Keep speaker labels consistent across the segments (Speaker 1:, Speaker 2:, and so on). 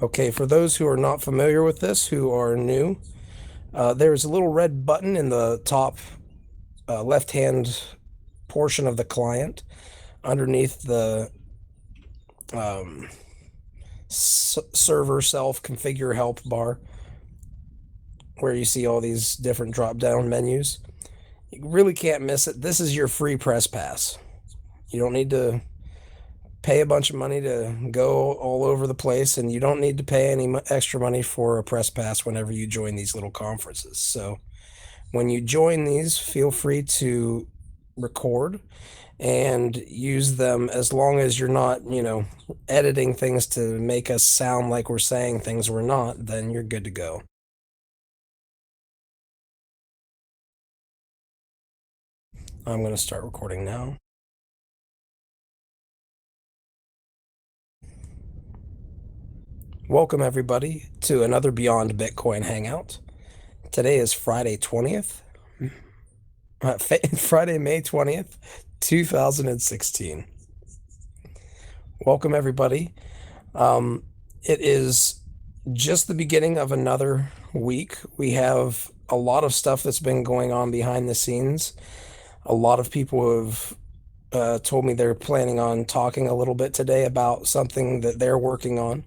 Speaker 1: Okay, for those who are not familiar with this, who are new, there's a little red button in the top left-hand portion of the client underneath the server self configure help bar, where you see all these different drop-down menus. You really can't miss it. This is your free press pass. You don't need to pay a bunch of money to go all over the place, and you don't need to pay any extra money for a press pass whenever you join these little conferences. So when you join these, feel free to record and use them, as long as you're not, editing things to make us sound like we're saying things we're not, then you're good to go. I'm going to start recording now. Welcome everybody to another Beyond Bitcoin Hangout. Today is Friday 20th, Friday, May 20th, 2016. Welcome everybody. It is just the beginning of another week. We have a lot of stuff that's been going on behind the scenes. A lot of people have told me they're planning on talking a little bit today about something that they're working on.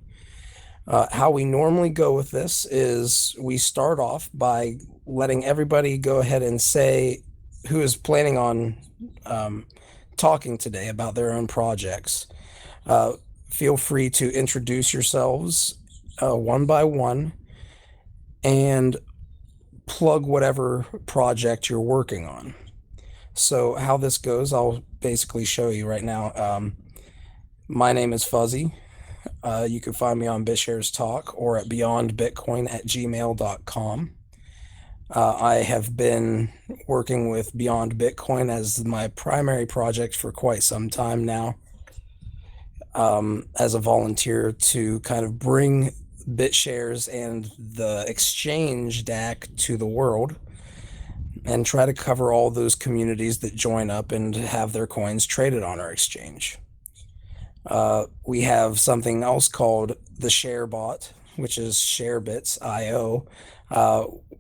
Speaker 1: How we normally go with this is we start off by letting everybody go ahead and say who is planning on talking today about their own projects. Feel free to introduce yourselves one by one and plug whatever project you're working on. So how this goes, I'll basically show you right now. My name is Fuzzy. You can find me on BitShares Talk or at beyondbitcoin@gmail.com. I have been working with Beyond Bitcoin as my primary project for quite some time now, as a volunteer to kind of bring BitShares and the exchange DAC to the world and try to cover all those communities that join up and have their coins traded on our exchange. We have something else called the ShareBot, which is ShareBits.io.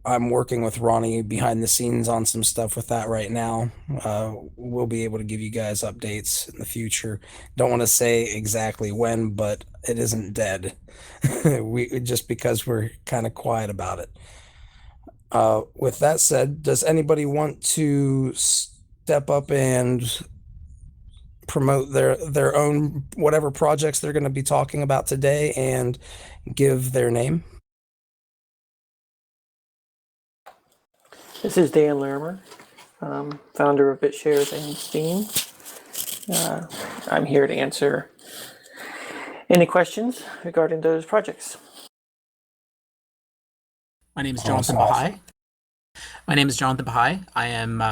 Speaker 1: I'm working with Ronnie behind the scenes on some stuff with that right now. We'll be able to give you guys updates in the future. Don't want to say exactly when, but it isn't dead. Just because we're kind of quiet about it. With that said, does anybody want to step up and promote their own whatever projects they're going to be talking about today and give their name?
Speaker 2: This is Dan Larimer, founder of BitShares and Steem. I'm here to answer any questions regarding those projects.
Speaker 3: My name is Jonathan Bahai. I am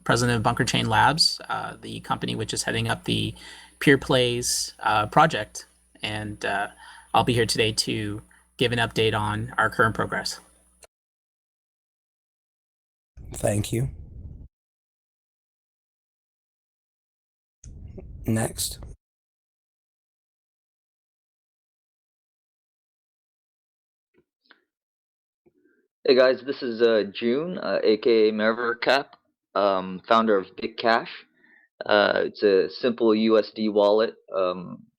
Speaker 3: president of Bunker Chain Labs, the company which is heading up the Peerplays project, and I'll be here today to give an update on our current progress.
Speaker 1: Thank you. Next.
Speaker 4: Hey guys, this is June, aka Merivercap, founder of BitCash. It's a simple USD wallet.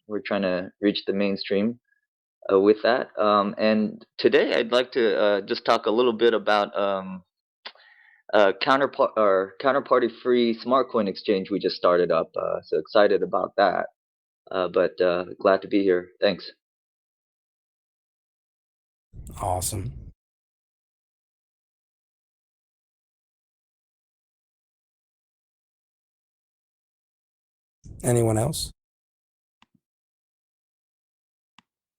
Speaker 4: We're trying to reach the mainstream with that. And today I'd like to just talk a little bit about counterparty-free smart coin exchange we just started up. So excited about that. But glad to be here. Thanks.
Speaker 1: Awesome. Anyone else?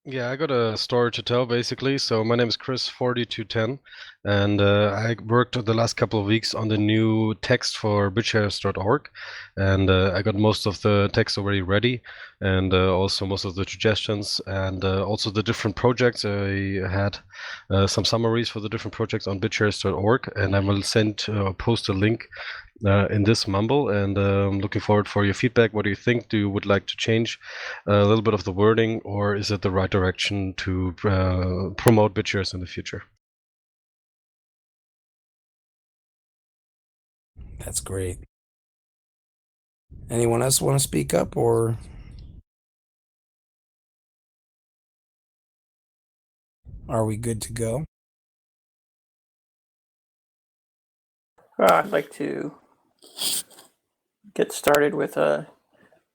Speaker 5: Yeah, I got a story to tell basically. So my name is Chris4210, and I worked the last couple of weeks on the new text for BitShares.org, and I got most of the text already ready, and also most of the suggestions, and also the different projects. I had some summaries for the different projects on BitShares.org, and I will post a link in this mumble, and looking forward for your feedback. What do you think? Do you would like to change a little bit of the wording, or is it the right direction to promote BitShares in the future?
Speaker 1: That's great. Anyone else want to speak up, or are we good to go?
Speaker 2: I'd like to get started with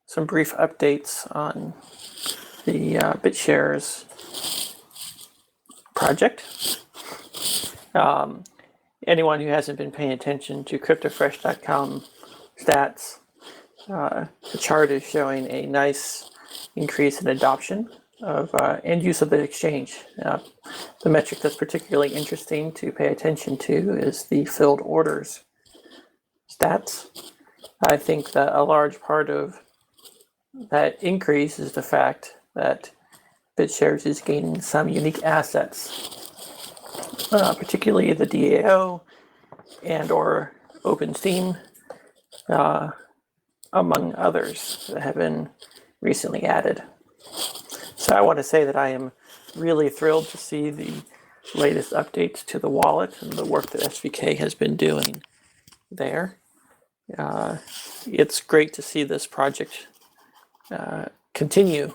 Speaker 2: some brief updates on the BitShares project. Anyone who hasn't been paying attention to CryptoFresh.com stats, the chart is showing a nice increase in adoption of and use of the exchange. The metric that's particularly interesting to pay attention to is the filled orders stats. I think that a large part of that increase is the fact that BitShares is gaining some unique assets, particularly the DAO and or OpenSteem, among others that have been recently added. So I want to say that I am really thrilled to see the latest updates to the wallet and the work that SVK has been doing there. It's great to see this project continue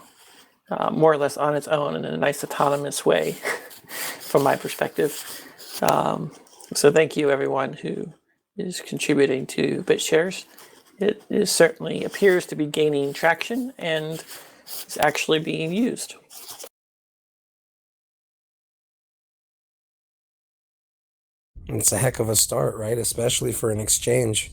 Speaker 2: more or less on its own in a nice autonomous way from my perspective. So thank you everyone who is contributing to BitShares. It is certainly appears to be gaining traction and is actually being used.
Speaker 1: It's a heck of a start, right? Especially for an exchange.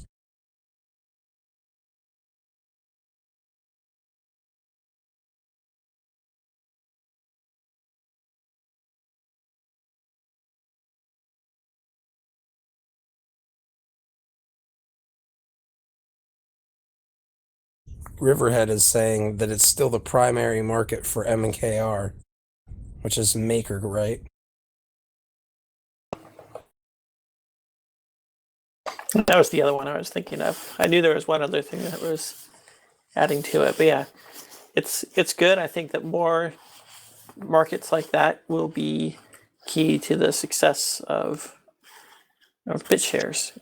Speaker 1: Riverhead is saying that it's still the primary market for MKR, which is Maker, right?
Speaker 2: That was the other one I was thinking of. I knew there was one other thing that was adding to it, but yeah, it's good. I think that more markets like that will be key to the success of BitShares.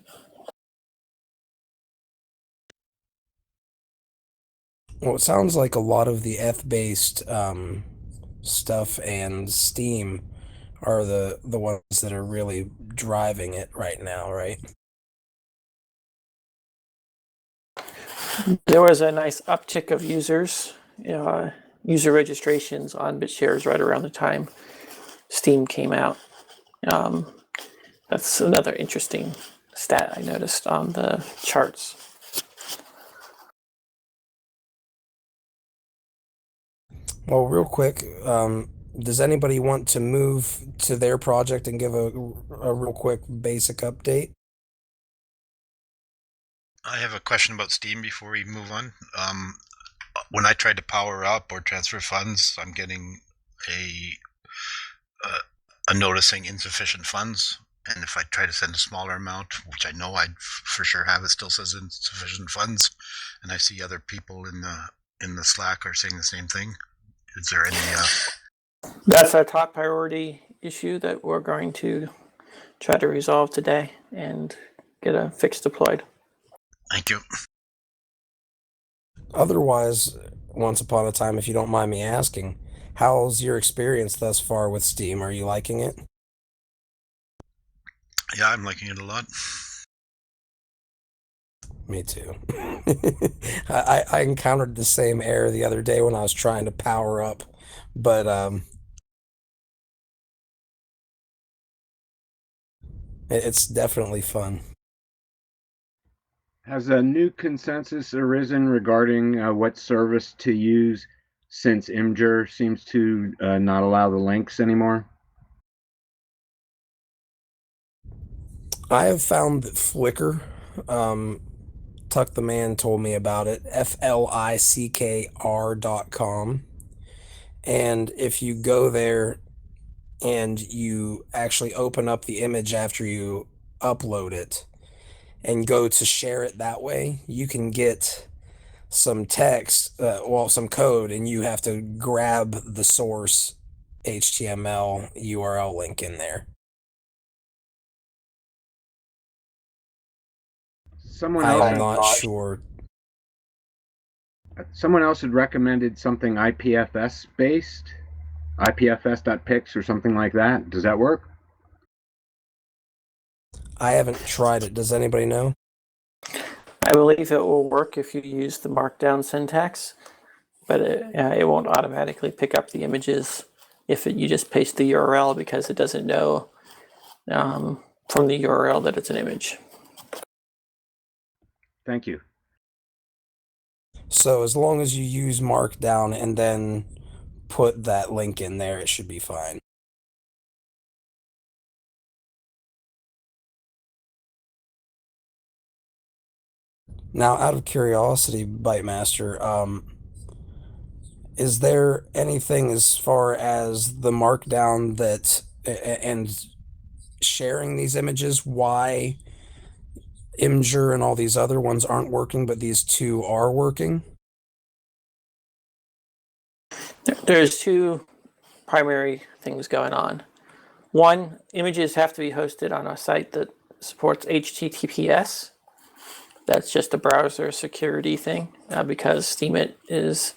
Speaker 1: Well, it sounds like a lot of the ETH-based stuff and Steem are the ones that are really driving it right now, right?
Speaker 2: There was a nice uptick of users, user registrations on BitShares right around the time Steem came out. That's another interesting stat I noticed on the charts.
Speaker 1: Well, real quick, does anybody want to move to their project and give a real quick basic update?
Speaker 6: I have a question about Steem before we move on. When I try to power up or transfer funds, I'm getting a noticing insufficient funds. And if I try to send a smaller amount, which I know I for sure have, it still says insufficient funds. And I see other people in the Slack are saying the same thing. Is there any?
Speaker 2: That's our top priority issue that we're going to try to resolve today and get a fix deployed.
Speaker 6: Thank you.
Speaker 1: Otherwise, once upon a time, if you don't mind me asking, how's your experience thus far with Steem? Are you liking it?
Speaker 6: Yeah, I'm liking it a lot.
Speaker 1: Me too. I encountered the same error the other day when I was trying to power up, but it's definitely fun.
Speaker 7: Has a new consensus arisen regarding what service to use since Imgur seems to not allow the links anymore?
Speaker 1: I have found that Flickr, Tuck the Man told me about it, FLICKR.com. And if you go there and you actually open up the image after you upload it, and go to share it that way, you can get some text, some code, and you have to grab the source HTML URL link in there.
Speaker 7: Someone
Speaker 1: I'm
Speaker 7: else,
Speaker 1: not sure.
Speaker 7: someone else had recommended something IPFS based, IPFS.pix or something like that. Does that work?
Speaker 1: I haven't tried it. Does anybody know?
Speaker 2: I believe it will work if you use the markdown syntax, but it won't automatically pick up the images if you just paste the URL, because it doesn't know from the URL that it's an image.
Speaker 7: Thank you.
Speaker 1: So as long as you use Markdown and then put that link in there, it should be fine. Now, out of curiosity, Bytemaster, is there anything as far as the Markdown that and sharing these images, why Imgur and all these other ones aren't working, but these two are working?
Speaker 2: There's two primary things going on. One, images have to be hosted on a site that supports HTTPS. That's just a browser security thing, because Steemit is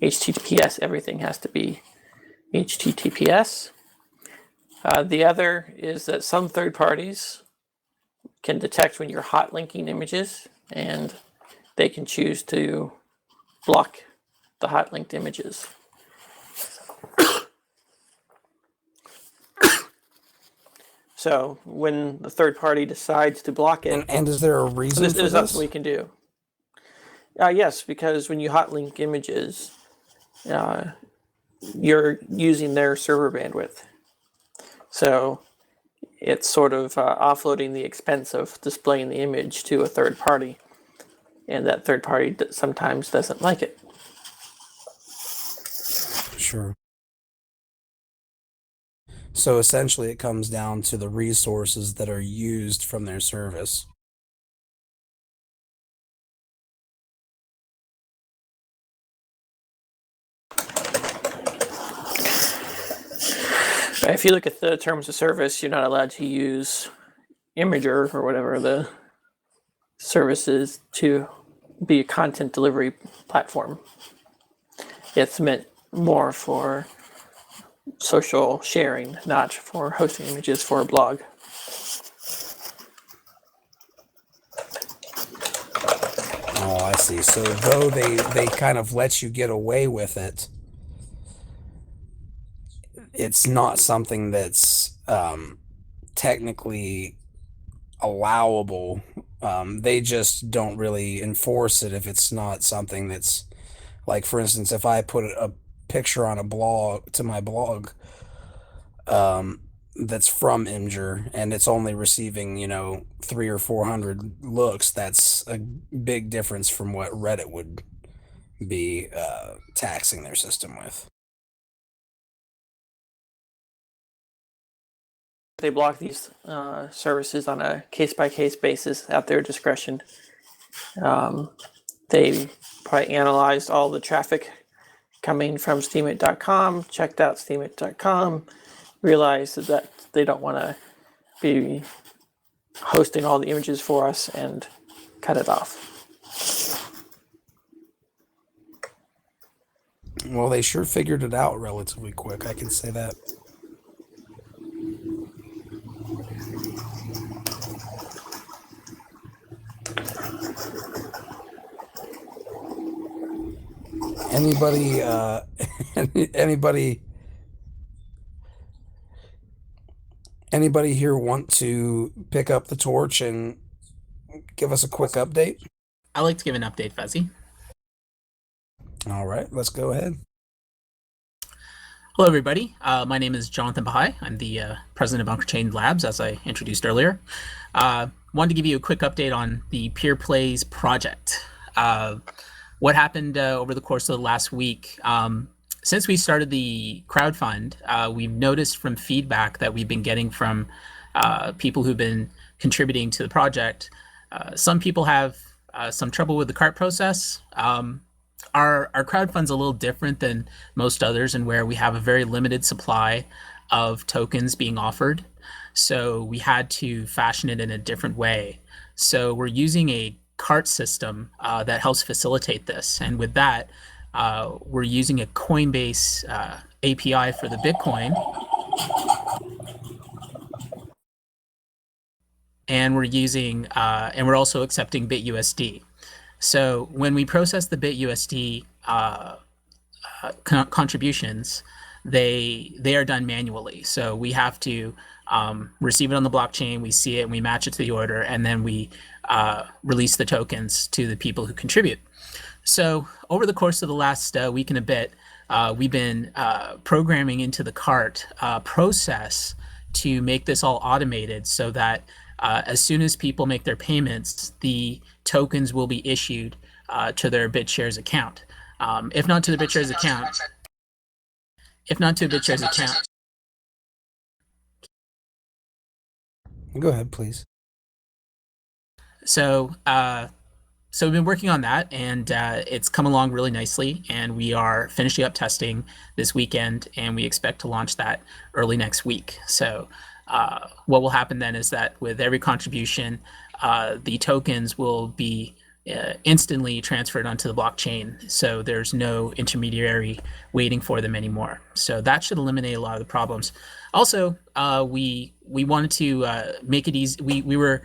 Speaker 2: HTTPS. Everything has to be HTTPS. The other is that some third parties can detect when you're hot linking images, and they can choose to block the hot linked images. So when the third party decides to block it,
Speaker 1: And is there a reason for
Speaker 2: there's nothing
Speaker 1: this?
Speaker 2: we can do. Yes, because when you hot link images, you're using their server bandwidth. So it's sort of offloading the expense of displaying the image to a third party. And that third party sometimes doesn't like it.
Speaker 1: Sure. So essentially it comes down to the resources that are used from their service.
Speaker 2: If you look at the terms of service, you're not allowed to use Imgur or whatever the service is to be a content delivery platform. It's meant more for social sharing, not for hosting images for a blog.
Speaker 1: Oh, I see. So though they kind of let you get away with it, it's not something that's technically allowable. They just don't really enforce it if it's not something that's, like, for instance, if I put a picture on a blog to my blog that's from Imgur and it's only receiving 300 or 400 looks, that's a big difference from what Reddit would be taxing their system with.
Speaker 2: They block these services on a case-by-case basis at their discretion. They probably analyzed all the traffic coming from steemit.com, checked out steemit.com, realized that they don't want to be hosting all the images for us, and cut it off.
Speaker 1: Well, they sure figured it out relatively quick, I can say that. Anybody anybody here want to pick up the torch and give us a quick update?
Speaker 3: I'd like to give an update, Fuzzy.
Speaker 1: All right, let's go ahead.
Speaker 3: Hello, everybody. My name is Jonathan Bahai. I'm the president of BunkerChain Labs, as I introduced earlier. Wanted to give you a quick update on the Peerplays project. What happened over the course of the last week? Since we started the crowdfund, we've noticed from feedback that we've been getting from people who've been contributing to the project Some people have some trouble with the cart process. Our crowdfund's a little different than most others in where we have a very limited supply of tokens being offered. So we had to fashion it in a different way. So we're using a cart system that helps facilitate this. And with that, we're using a Coinbase API for the Bitcoin. And we're also accepting BitUSD. So when we process the BitUSD contributions, they are done manually. So we have to receive it on the blockchain, we see it, and we match it to the order, and then we release the tokens to the people who contribute. So over the course of the last week and a bit, we've been programming into the cart process to make this all automated so that as soon as people make their payments, the tokens will be issued to their BitShares account. If not to the BitShares account,
Speaker 1: Go ahead, please.
Speaker 3: So we've been working on that, and it's come along really nicely, and we are finishing up testing this weekend, and we expect to launch that early next week. So what will happen then is that with every contribution, the tokens will be instantly transferred onto the blockchain, so there's no intermediary waiting for them anymore. So that should eliminate a lot of the problems. Also, we wanted to make it easy. We were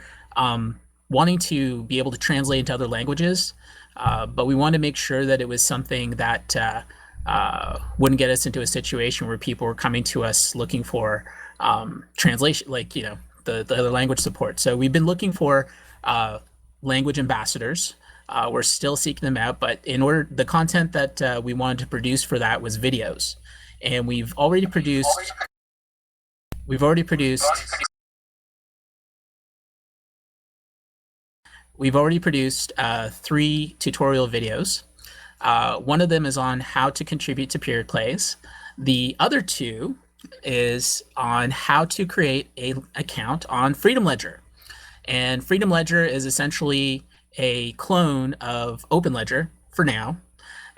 Speaker 3: wanting to be able to translate into other languages, but we wanted to make sure that it was something that wouldn't get us into a situation where people were coming to us looking for translation, like, you know, the other language support. So we've been looking for language ambassadors. We're still seeking them out, but the content that we wanted to produce for that was videos, and we've already produced 3 tutorial videos. One of them is on how to contribute to Peerplays. The other 2 is on how to create an account on Freedom Ledger. And Freedom Ledger is essentially a clone of Open Ledger for now.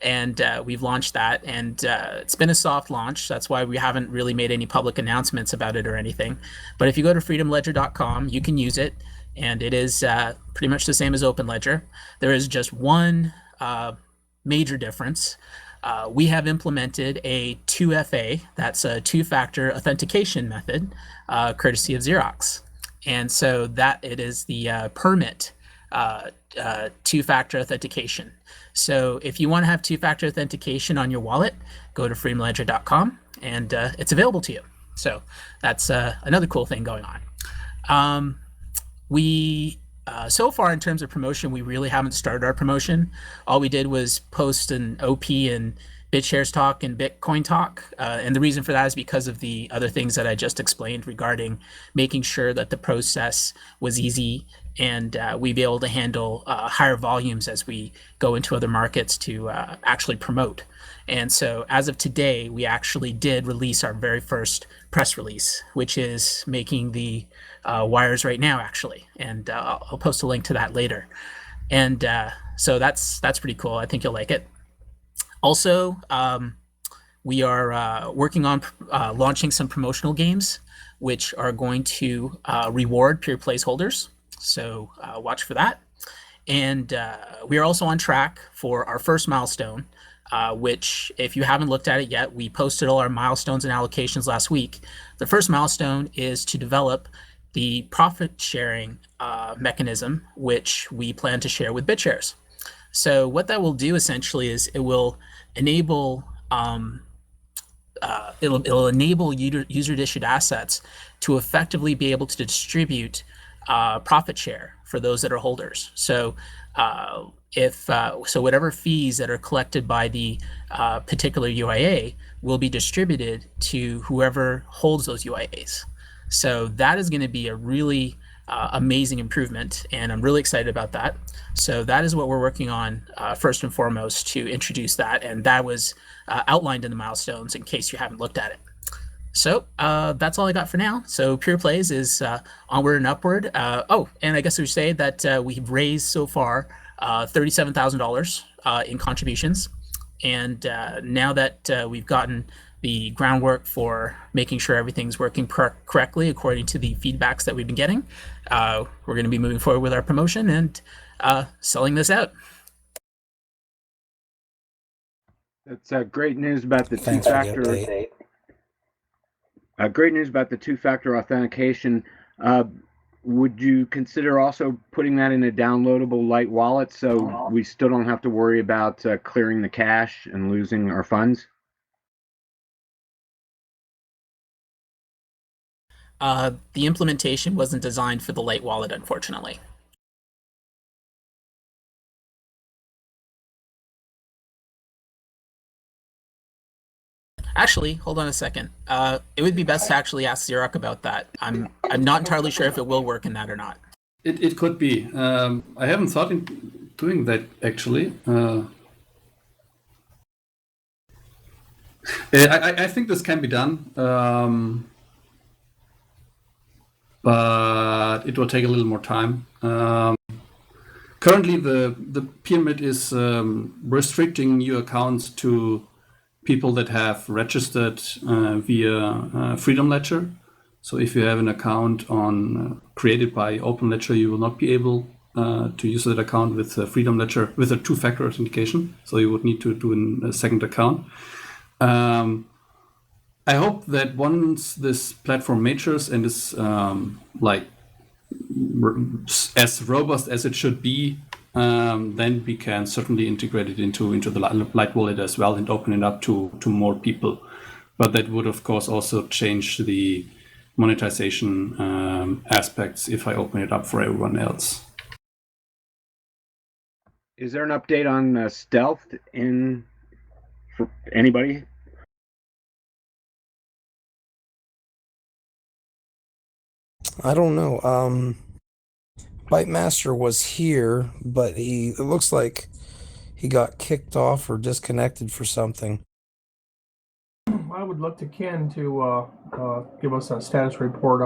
Speaker 3: And we've launched that, and it's been a soft launch. That's why we haven't really made any public announcements about it or anything. But if you go to freedomledger.com, you can use it, and it is pretty much the same as Open Ledger. There is just one major difference. We have implemented a 2FA, that's a two-factor authentication method, courtesy of Xerox. And so that it is the permit two-factor authentication. So if you want to have two-factor authentication on your wallet, go to freedomledger.com, and it's available to you. So that's another cool thing going on. So far in terms of promotion, we really haven't started our promotion. All we did was post an OP and BitShares Talk and Bitcoin Talk. And the reason for that is because of the other things that I just explained regarding making sure that the process was easy and we'd be able to handle higher volumes as we go into other markets to actually promote. And so as of today, we actually did release our very first press release, which is making the wires right now, actually. And I'll post a link to that later. And so that's pretty cool. I think you'll like it. Also, we are working on launching some promotional games, which are going to reward Peerplays holders. So watch for that. And we are also on track for our first milestone, which, if you haven't looked at it yet, we posted all our milestones and allocations last week. The first milestone is to develop the profit sharing mechanism, which we plan to share with BitShares. So what that will do essentially is it will enable it'll enable user issued assets to effectively be able to distribute profit share for those that are holders. So so whatever fees that are collected by the particular UIA will be distributed to whoever holds those UIAs. So that is going to be a really amazing improvement, and I'm really excited about that. So that is what we're working on first and foremost, to introduce that, and that was outlined in the milestones in case you haven't looked at it. So that's all I got for now. So Peerplays is onward and upward. Oh, and I guess we should say that we've raised so far $37,000 in contributions. And now that we've gotten the groundwork for making sure everything's working correctly according to the feedbacks that we've been getting, we're going to be moving forward with our promotion and selling this out.
Speaker 7: That's great news about the
Speaker 1: Thanks for the
Speaker 7: two-factor.
Speaker 1: update.
Speaker 7: Great news about the two-factor authentication. Would you consider also putting that in a downloadable light wallet so we still don't have to worry about clearing the cache and losing our funds?
Speaker 3: The implementation wasn't designed for the light wallet, unfortunately. Actually, hold on a second. It would be best to actually ask Xerox about that. I'm not entirely sure if it will work in that or not.
Speaker 8: It could be. I haven't thought in doing that actually. I think this can be done, but it will take a little more time. Currently, the pyramid is restricting new accounts to people that have registered via Freedom Ledger. So if you have an account created by Open Ledger, you will not be able to use that account with Freedom Ledger with a two-factor authentication. So you would need to do a second account. I hope that once this platform matures and is as robust as it should be, then we can certainly integrate it into the light wallet as well and open it up to more people. But that would, of course, also change the monetization aspects if I open it up for everyone else.
Speaker 7: Is there an update on stealth for anybody?
Speaker 1: I don't know. Bytemaster was here, but it looks like he got kicked off or disconnected for something.
Speaker 9: I would look to Ken to give us a status report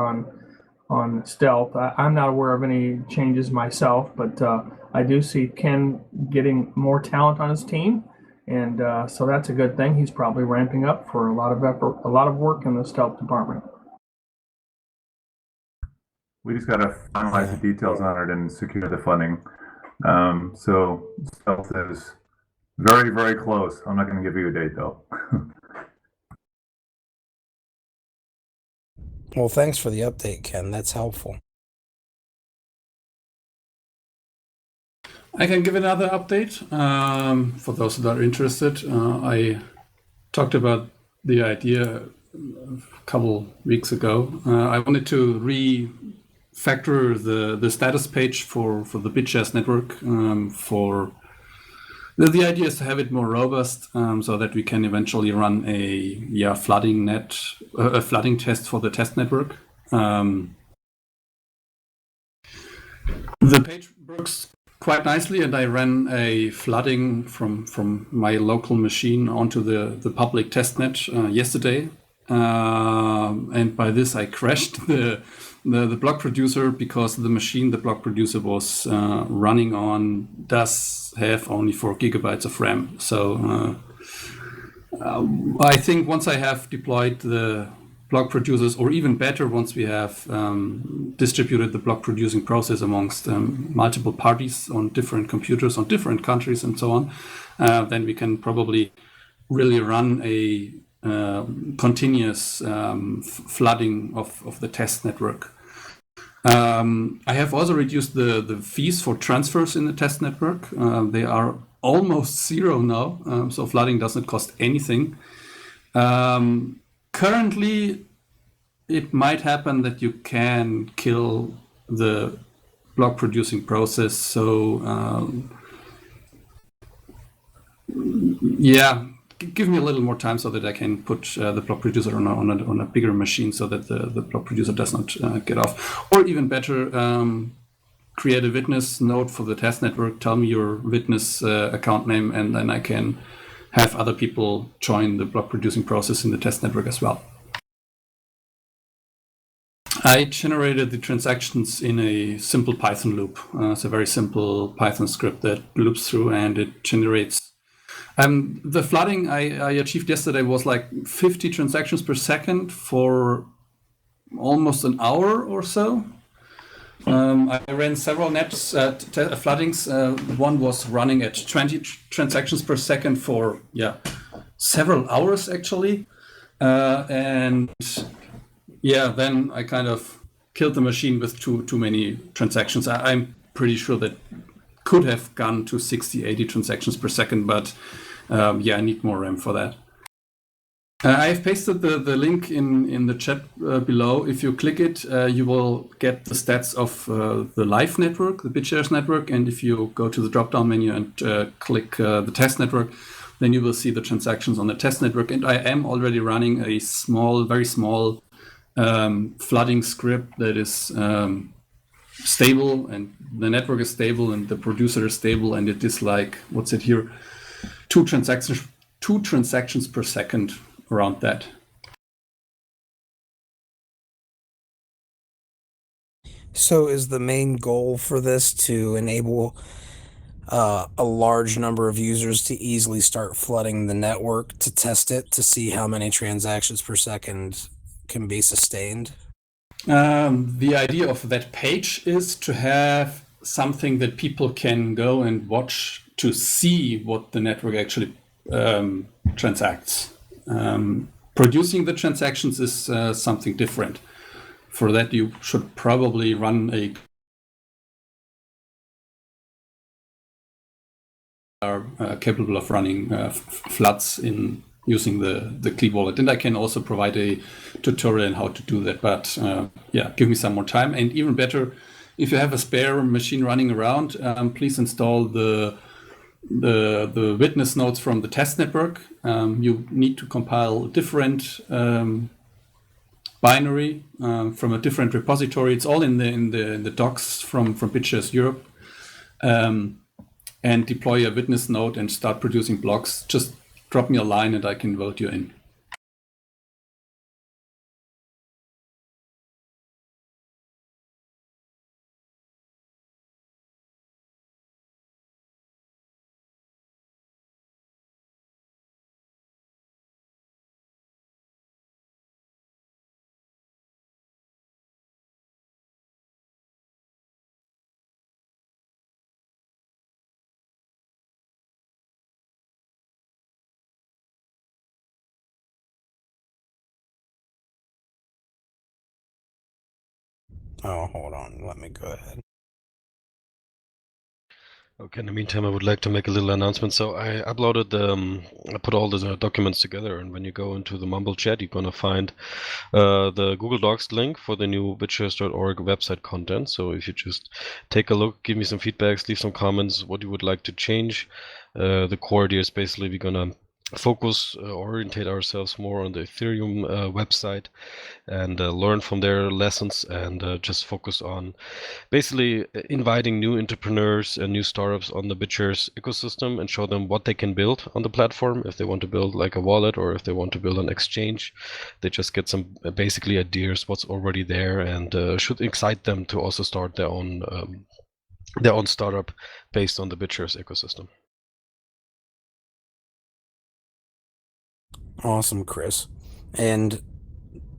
Speaker 9: on stealth. I'm not aware of any changes myself, but I do see Ken getting more talent on his team, and so that's a good thing. He's probably ramping up for a lot of effort, a lot of work in the stealth department.
Speaker 10: We just got to finalize the details on it and secure the funding. So stealth is very, very close. I'm not going to give you a date though.
Speaker 1: Well, thanks for the update, Ken. That's helpful.
Speaker 8: I can give another update for those that are interested. I talked about the idea a couple weeks ago. I wanted to refactor the status page for the BitShares network. The idea is to have it more robust so that we can eventually run a flooding test for the test network. The page works quite nicely, and I ran a flooding from my local machine onto the public testnet yesterday. And by this, I crashed the block producer because the machine the block producer was running on does have only 4 gigabytes of RAM. So I think once I have deployed the block producers, or even better, once we have distributed the block producing process amongst multiple parties on different computers, on different countries and so on, then we can probably really run a continuous flooding of the test network. I have also reduced the fees for transfers in the test network. They are almost zero now, so flooding doesn't cost anything. Currently, it might happen that you can kill the block producing process. So yeah, give me a little more time so that I can put the block producer on a bigger machine so that the block producer does not get off. Or even better, create a witness node for the test network, tell me your witness account name, and then I can have other people join the block producing process in the test network as well. I generated the transactions in a simple Python loop. It's a very simple Python script that loops through and it generates. The flooding I achieved yesterday was like 50 transactions per second for almost an hour or so. I ran several nets floodings. One was running at 20 transactions per second for several hours actually, and then I kind of killed the machine with too many transactions. I'm pretty sure that could have gone to 60, 80 transactions per second, but I need more RAM for that. I have pasted the link in the chat below. If you click it, you will get the stats of the live network, the BitShares network. And if you go to the drop-down menu and click the test network, then you will see the transactions on the test network. And I am already running a very small flooding script that is stable, and the network is stable, and the producer is stable, and it is like, what's it here? Two transactions per second, around that.
Speaker 1: So is the main goal for this to enable a large number of users to easily start flooding the network to test it to see how many transactions per second can be sustained?
Speaker 8: The idea of that page is to have something that people can go and watch to see what the network actually transacts. Producing the transactions is something different. For that, you should probably run capable of running floods in using the Clee wallet. And I can also provide a tutorial on how to do that. But give me some more time. And even better, if you have a spare machine running around, please install the witness nodes from the test network. You need to compile different binary from a different repository. It's all in the docs from BitShares Europe. And deploy a witness node and start producing blocks. Just drop me a line and I can vote you in.
Speaker 1: Oh, hold on. Let me go ahead.
Speaker 5: Okay, in the meantime, I would like to make a little announcement. So I uploaded I put all the documents together, and when you go into the Mumble chat, you're gonna find the Google Docs link for the new BitShares.org website content. So if you just take a look, give me some feedbacks, leave some comments, what you would like to change. The core idea is basically we're gonna focus, orientate ourselves more on the Ethereum website and learn from their lessons, and just focus on basically inviting new entrepreneurs and new startups on the BitShares ecosystem and show them what they can build on the platform. If they want to build like a wallet or if they want to build an exchange, they just get some basically ideas what's already there, and should excite them to also start their own startup based on the BitShares ecosystem.
Speaker 1: Awesome, Chris. And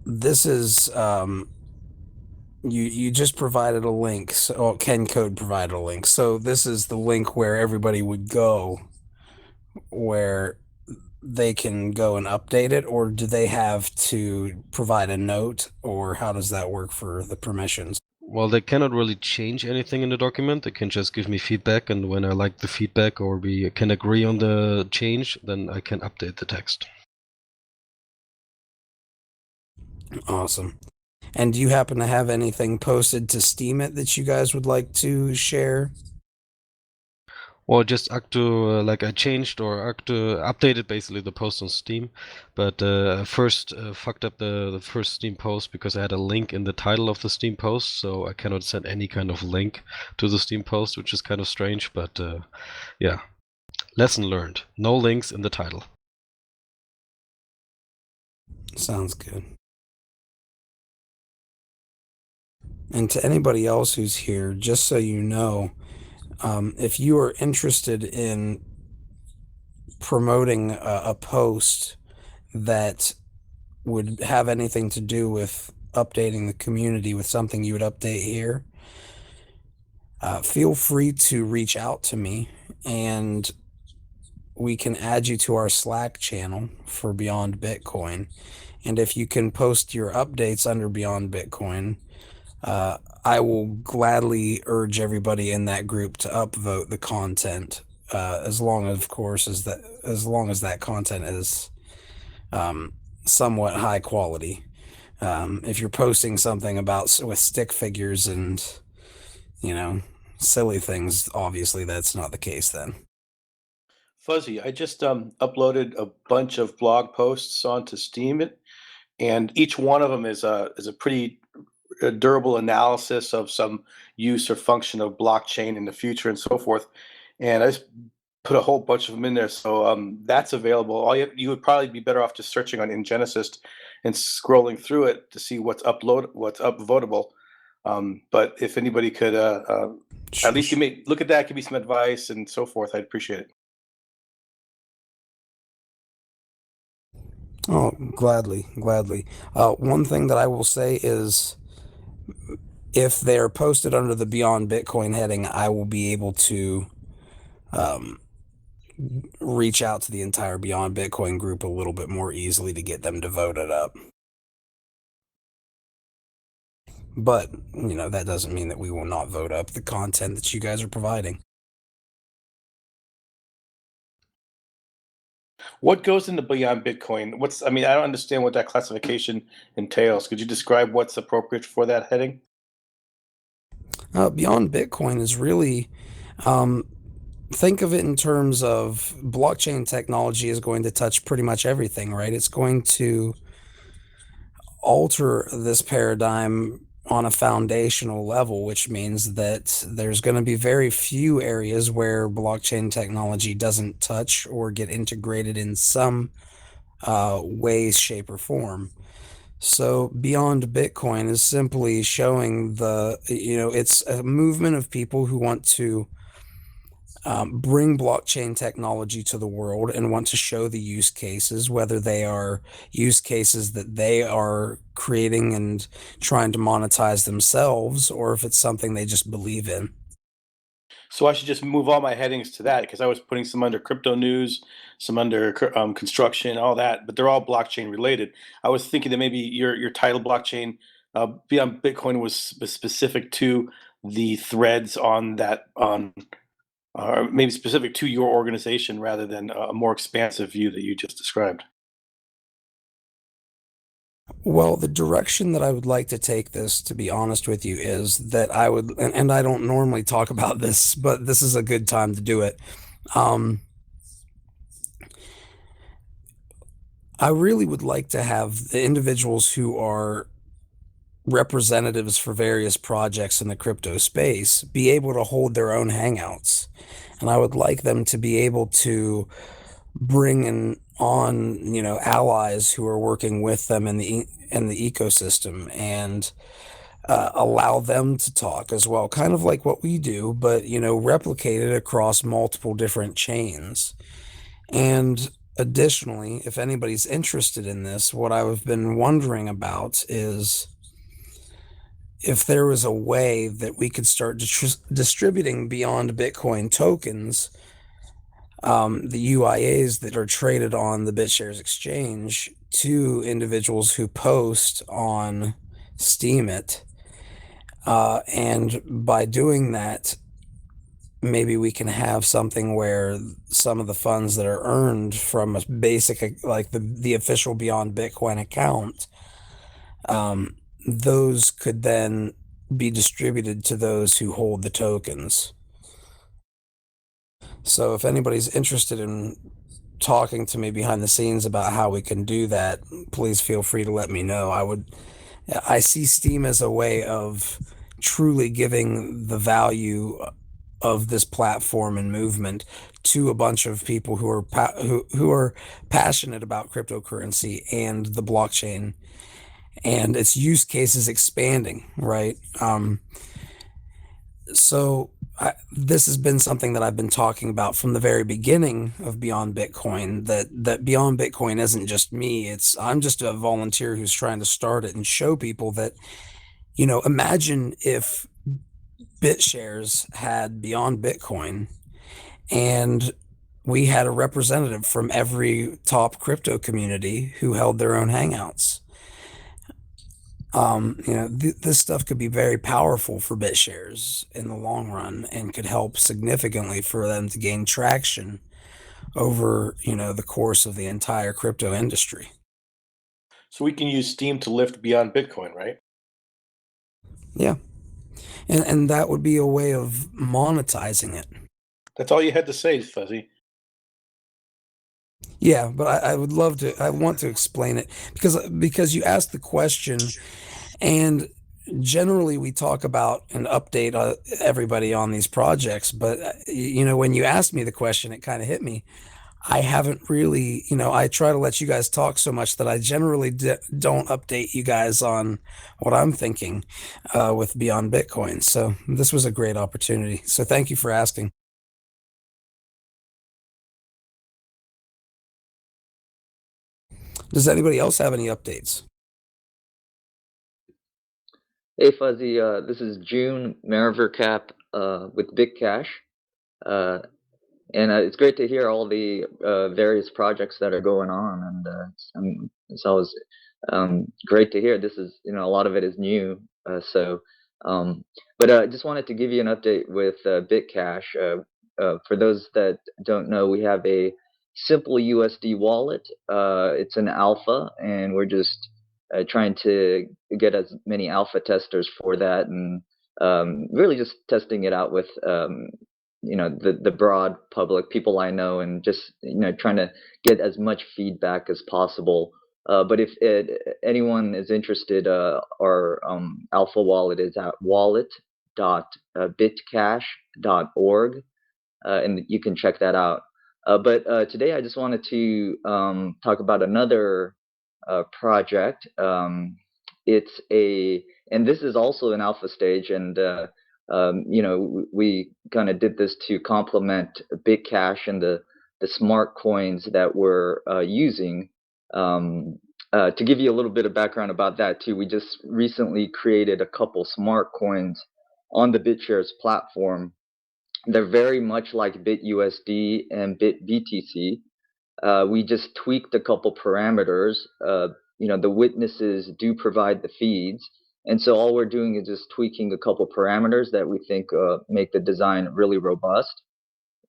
Speaker 1: this is you just provided a link. So Kencode provided a link. So this is the link where everybody would go, where they can go and update it, or do they have to provide a note, or how does that work for the permissions?
Speaker 5: Well, they cannot really change anything in the document. They can just give me feedback, and when I like the feedback or we can agree on the change, then I can update the text.
Speaker 1: Awesome. And do you happen to have anything posted to Steem it that you guys would like to share?
Speaker 5: Well, just I changed or updated basically the post on Steem, but first fucked up the first Steem post because I had a link in the title of the Steem post, so I cannot send any kind of link to the Steem post, which is kind of strange, but yeah. Lesson learned. No links in the title.
Speaker 1: Sounds good. And to anybody else who's here, just so you know, if you are interested in promoting a post that would have anything to do with updating the community with something you would update here, feel free to reach out to me and we can add you to our Slack channel for Beyond Bitcoin. And if you can post your updates under Beyond Bitcoin, I will gladly urge everybody in that group to upvote the content, as long as that content is somewhat high quality. If you're posting something with stick figures and silly things, obviously that's not the case then.
Speaker 11: Fuzzy, I just uploaded a bunch of blog posts onto Steem, and each one of them is a pretty durable analysis of some use or function of blockchain in the future and so forth. And I just put a whole bunch of them in there, so that's available. You would probably be better off just searching on Ingenesist and scrolling through it to see what's upvotable. But if anybody could at least look at that, give me some advice and so forth, I'd appreciate it.
Speaker 1: Oh, gladly. One thing that I will say is, if they're posted under the Beyond Bitcoin heading, I will be able to reach out to the entire Beyond Bitcoin group a little bit more easily to get them to vote it up. But, that doesn't mean that we will not vote up the content that you guys are providing.
Speaker 11: What goes into Beyond Bitcoin? I don't understand what that classification entails. Could you describe what's appropriate for that heading?
Speaker 1: Beyond Bitcoin is really, think of it in terms of blockchain technology is going to touch pretty much everything, right? It's going to alter this paradigm on a foundational level, which means that there's going to be very few areas where blockchain technology doesn't touch or get integrated in some way, shape, or form. So Beyond Bitcoin is simply showing it's a movement of people who want to bring blockchain technology to the world and want to show the use cases, whether they are use cases that they are creating and trying to monetize themselves, or if it's something they just believe in.
Speaker 11: So I should just move all my headings to that, because I was putting some under crypto news, some under construction, all that, but they're all blockchain related. I was thinking that maybe your title blockchain Beyond Bitcoin was specific to the threads on that or maybe specific to your organization rather than a more expansive view that you just described.
Speaker 1: Well, the direction that I would like to take this, to be honest with you, is that I would, and I don't normally talk about this, but this is a good time to do it. I really would like to have the individuals who are representatives for various projects in the crypto space be able to hold their own hangouts. And I would like them to be able to bring on, allies who are working with them in the ecosystem and allow them to talk as well, kind of like what we do, but, replicate it across multiple different chains. And additionally, if anybody's interested in this, what I've been wondering about is if there was a way that we could start distributing Beyond Bitcoin tokens, the UIAs that are traded on the BitShares Exchange, to individuals who post on Steem it. And by doing that, maybe we can have something where some of the funds that are earned from a basic, like the official Beyond Bitcoin account, those could then be distributed to those who hold the tokens. So if anybody's interested in talking to me behind the scenes about how we can do that, please feel free to let me know. I see Steem as a way of truly giving the value of this platform and movement to a bunch of people who are passionate about cryptocurrency and the blockchain. and its use case is expanding, right? So this has been something that I've been talking about from the very beginning of Beyond Bitcoin, that Beyond Bitcoin isn't just me. I'm just a volunteer who's trying to start it and show people that, imagine if BitShares had Beyond Bitcoin and we had a representative from every top crypto community who held their own hangouts. This stuff could be very powerful for BitShares in the long run and could help significantly for them to gain traction over, the course of the entire crypto industry.
Speaker 11: So we can use Steem to lift Beyond Bitcoin, right?
Speaker 1: Yeah. And that would be a way of monetizing it.
Speaker 11: That's all you had to say, Fuzzy.
Speaker 1: Yeah, but I would love to. I want to explain it because you asked the question, and generally we talk about and update everybody on these projects. But when you asked me the question, it kind of hit me. I haven't really, I try to let you guys talk so much that I generally don't update you guys on what I'm thinking with Beyond Bitcoin. So this was a great opportunity. So thank you for asking. Does anybody else have any updates?
Speaker 4: Hey Fuzzy, this is June Merivercap with BitCash, and it's great to hear all the various projects that are going on, and it's always great to hear. This is a lot of it is new, but I just wanted to give you an update with BitCash. For those that don't know, we have a simple USD wallet. It's an alpha, and we're just trying to get as many alpha testers for that, and really just testing it out with the broad public, people I know, and just trying to get as much feedback as possible. But if anyone is interested, our alpha wallet is at wallet.bitcash.org, and you can check that out. But today I just wanted to talk about another project. And this is also an alpha stage, and we kind of did this to complement BitCash and the smart coins that we're using. To give you a little bit of background about that too, we just recently created a couple smart coins on the BitShares platform. They're very much like BitUSD and BitBTC. We just tweaked a couple parameters. The witnesses do provide the feeds, and so all we're doing is just tweaking a couple parameters that we think make the design really robust.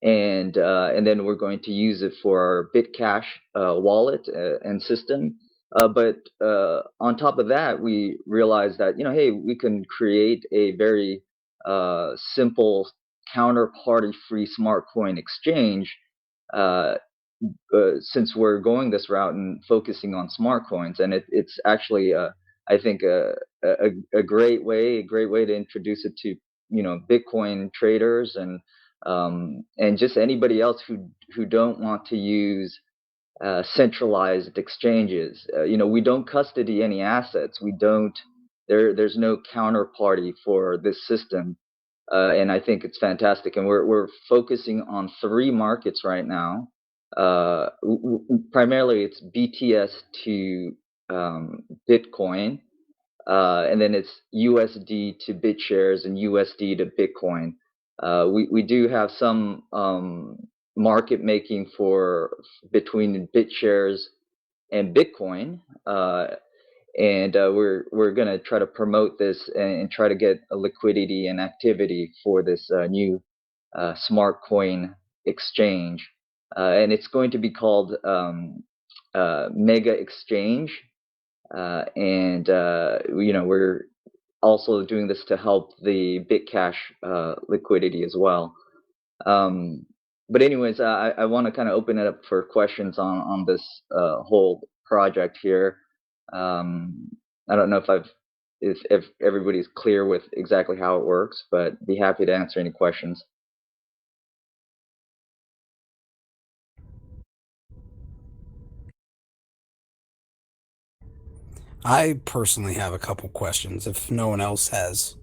Speaker 4: And then we're going to use it for our BitCash wallet and system. But on top of that, we realized that hey, we can create a very simple counterparty-free smart coin exchange. Since we're going this route and focusing on smart coins, and it's actually I think a great way to introduce it to Bitcoin traders and just anybody else who don't want to use centralized exchanges. We don't custody any assets. We don't. There's no counterparty for this system, and I think it's fantastic. And we're focusing on 3 markets right now. Primarily it's BTS to Bitcoin, and then it's USD to BitShares and USD to Bitcoin. We do have some market making for between BitShares and Bitcoin, and we're going to try to promote this and try to get a liquidity and activity for this new smart coin exchange. And it's going to be called Mega Exchange, and we're also doing this to help the BitCash liquidity as well. But anyways, I want to kind of open it up for questions on this whole project here. I don't know if everybody's clear with exactly how it works, but be happy to answer any questions.
Speaker 1: I personally have a couple questions if no one else has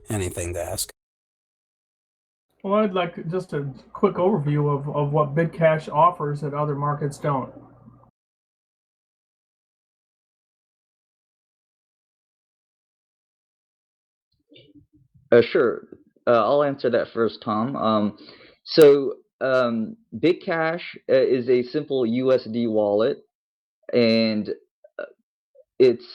Speaker 1: anything to ask.
Speaker 9: Well, I'd like just a quick overview of what BitCash offers that other markets don't.
Speaker 4: Sure. I'll answer that first, Tom. So BitCash is a simple USD wallet, and it's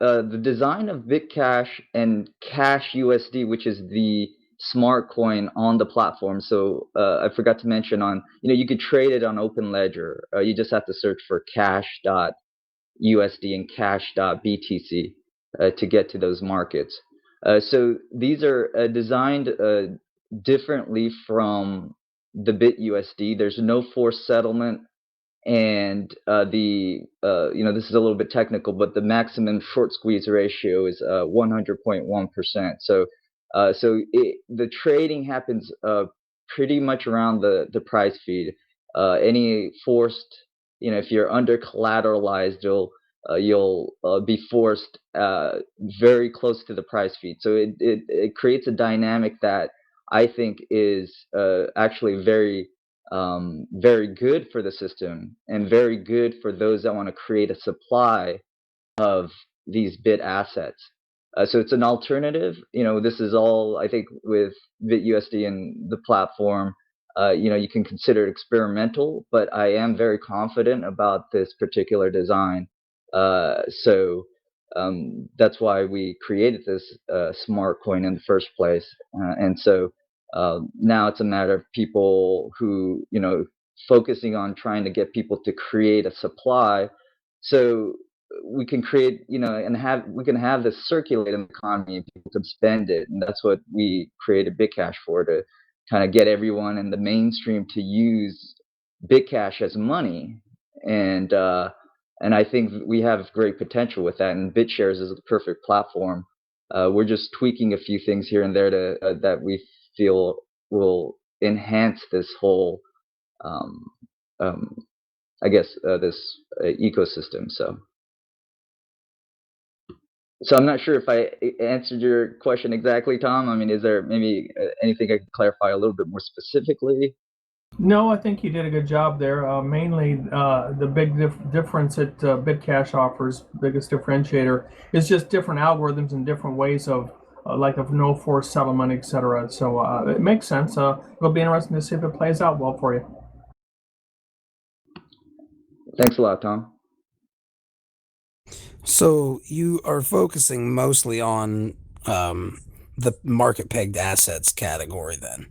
Speaker 4: the design of BitCash and Cash USD, which is the smart coin on the platform. So I forgot to mention you could trade it on OpenLedger. You just have to search for cash.usd and cash.btc to get to those markets. So these are designed differently from the BitUSD. There's no forced settlement, and this is a little bit technical, but the maximum short squeeze ratio is 100.1%. So the trading happens pretty much around the price feed. Any forced, if you're under collateralized, you'll be forced very close to the price feed. So it creates a dynamic that I think is actually very good for the system and very good for those that want to create a supply of these bit assets. So it's an alternative. This is all, I think, with BitUSD and the platform. You can consider it experimental, but I am very confident about this particular design. So that's why we created this smart coin in the first place. And so now it's a matter of people who, focusing on trying to get people to create a supply. So we can create, we can have this circulate in the economy and people can spend it. And that's what we created BitCash for, to kind of get everyone in the mainstream to use BitCash as money. And I think we have great potential with that. And BitShares is the perfect platform. We're just tweaking a few things here and there that we feel will enhance this whole, this ecosystem. So I'm not sure if I answered your question exactly, Tom. I mean, is there maybe anything I could clarify a little bit more specifically?
Speaker 9: No, I think you did a good job there. Mainly, the big difference that BitCash offers, biggest differentiator, is just different algorithms and different ways of no forced settlement, etc. So it makes sense. It'll be interesting to see if it plays out well for you.
Speaker 4: Thanks a lot, Tom.
Speaker 1: So you are focusing mostly on the market pegged assets category then?